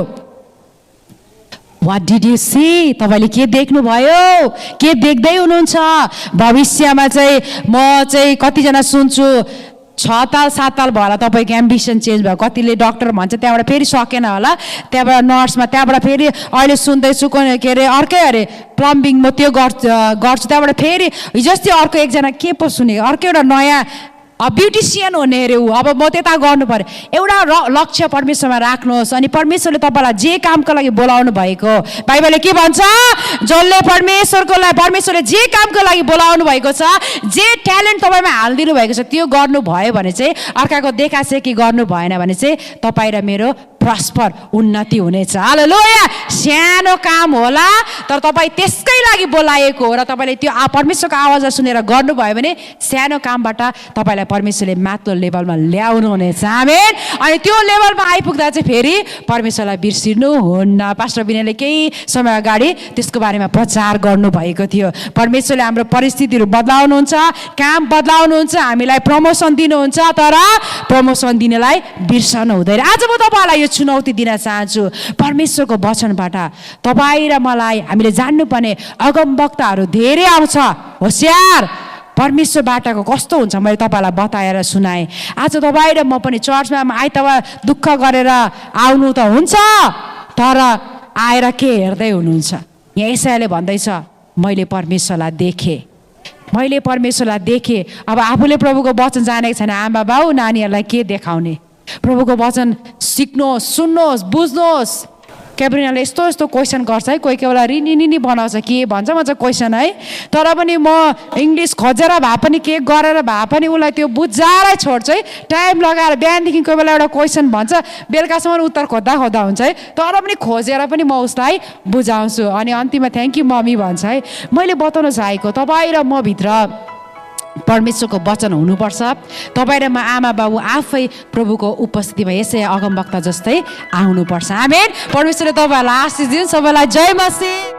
वाट डिड यु सी? तपाईँले के देख्नुभयो? के देख्दै हुनुहुन्छ? भविष्यमा चाहिँ म चाहिँ कतिजना सुन्छु 6 ताल 7 ताल भएर तपाईँको एम्बिसन चेन्ज भयो। कतिले डक्टर भन्छ, त्यहाँबाट फेरि सकेन होला, त्यहाँबाट नर्समा, त्यहाँबाट फेरि अहिले सुन्दैछु के अरे अर्कै अरे प्लम्बिङ, म त्यो गर्छु, त्यहाँबाट फेरि हिजो अस्ति अर्को एकजना के पो सुने, अर्को एउटा नयाँ ब्युटिसियन हुने अरे ऊ। अब म त्यता गर्नु पर्यो। एउटा लक्ष्य परमेश्वरमा राख्नुहोस्, अनि परमेश्वरले तपाईँलाई जे कामको लागि बोलाउनु भएको, बाइबलले के भन्छ? जसले परमेश्वरले जे कामको लागि बोलाउनु भएको छ, जे ट्यालेन्ट तपाईँमा हालिदिनु भएको छ, त्यो गर्नु भयो भने चाहिँ, अर्काको देखासेखी गर्नु भएन भने चाहिँ तपाईँ र मेरो प्रस्पर उन्नति हुनेछ। हालेलुया। सानो काम होला, तर तपाईँ त्यसकै लागि बोलाएको हो र तपाईँले त्यो परमेश्वरको आवाजलाई सुनेर गर्नुभयो भने सानो कामबाट तपाईँलाई परमेश्वरले माथिल्लो लेभलमा ल्याउनु हुनेछ। आमेन। अनि त्यो लेभलमा आइपुग्दा चाहिँ फेरि परमेश्वरलाई बिर्सिनु हुन्न। पास्टर विनयले केही समय अगाडि त्यसको बारेमा प्रचार गर्नुभएको थियो। परमेश्वरले हाम्रो परिस्थितिहरू बदलाउनुहुन्छ, काम बदलाउनुहुन्छ, हामीलाई प्रमोसन दिनुहुन्छ, तर प्रमोसन दिनलाई बिर्सनु हुँदैन। आज म तपाईँलाई यो चुनौती दिन चाहन्छु। परमेश्वरको वचनबाट तपाईँ र मलाई हामीले जान्नुपर्ने अगमवक्ताहरू धेरै आउँछ। होसियार। परमेश्वरबाटको कस्तो हुन्छ मैले तपाईँलाई बताएर सुनाएँ। आज तपाईँ र म पनि चर्चमा आइतबार दुःख गरेर आउनु त हुन्छ, तर आएर के हेर्दै हुनुहुन्छ? यहाँ येसायाले भन्दैछ, मैले परमेश्वरलाई देखेँ, मैले परमेश्वरलाई देखेँ। अब आफूले प्रभुको वचन जानेको छैन, आमा बाउ नानीहरूलाई के देखाउने? प्रभुको वचन सिक्नुहोस्, सुन्नुहोस्, बुझ्नुहोस्। क्याब्रिनाले यस्तो यस्तो क्वेसन गर्छ है, कोही बेला रिनी बनाउँछ, के भन्छ भन्छ क्वेसन है, तर पनि म इङ्ग्लिस खोजेर भए पनि के गरेर भए पनि उसलाई त्यो बुझाएरै छोड्छु है। टाइम लगाएर बिहानदेखि कोही बेला एउटा क्वेसन भन्छ, बेलुकासम्म उत्तर खोज्दा हुन्छ है, तर पनि खोजेर पनि म उसलाई बुझाउँछु। अनि अन्तिममा थ्याङ्क यू मम्मी भन्छ है। मैले बताउन चाहेको, तपाईँ र म भित्र परमेश्वरको वचन हुनुपर्छ। तपाईँ र म आमा बाबु आफै प्रभुको उपस्थितिमा यसै अगमवक्ता जस्तै आउनुपर्छ। आमेन। परमेश्वरले तपाईँहरूलाई आशीष दिनु। सबैलाई जय मसीह।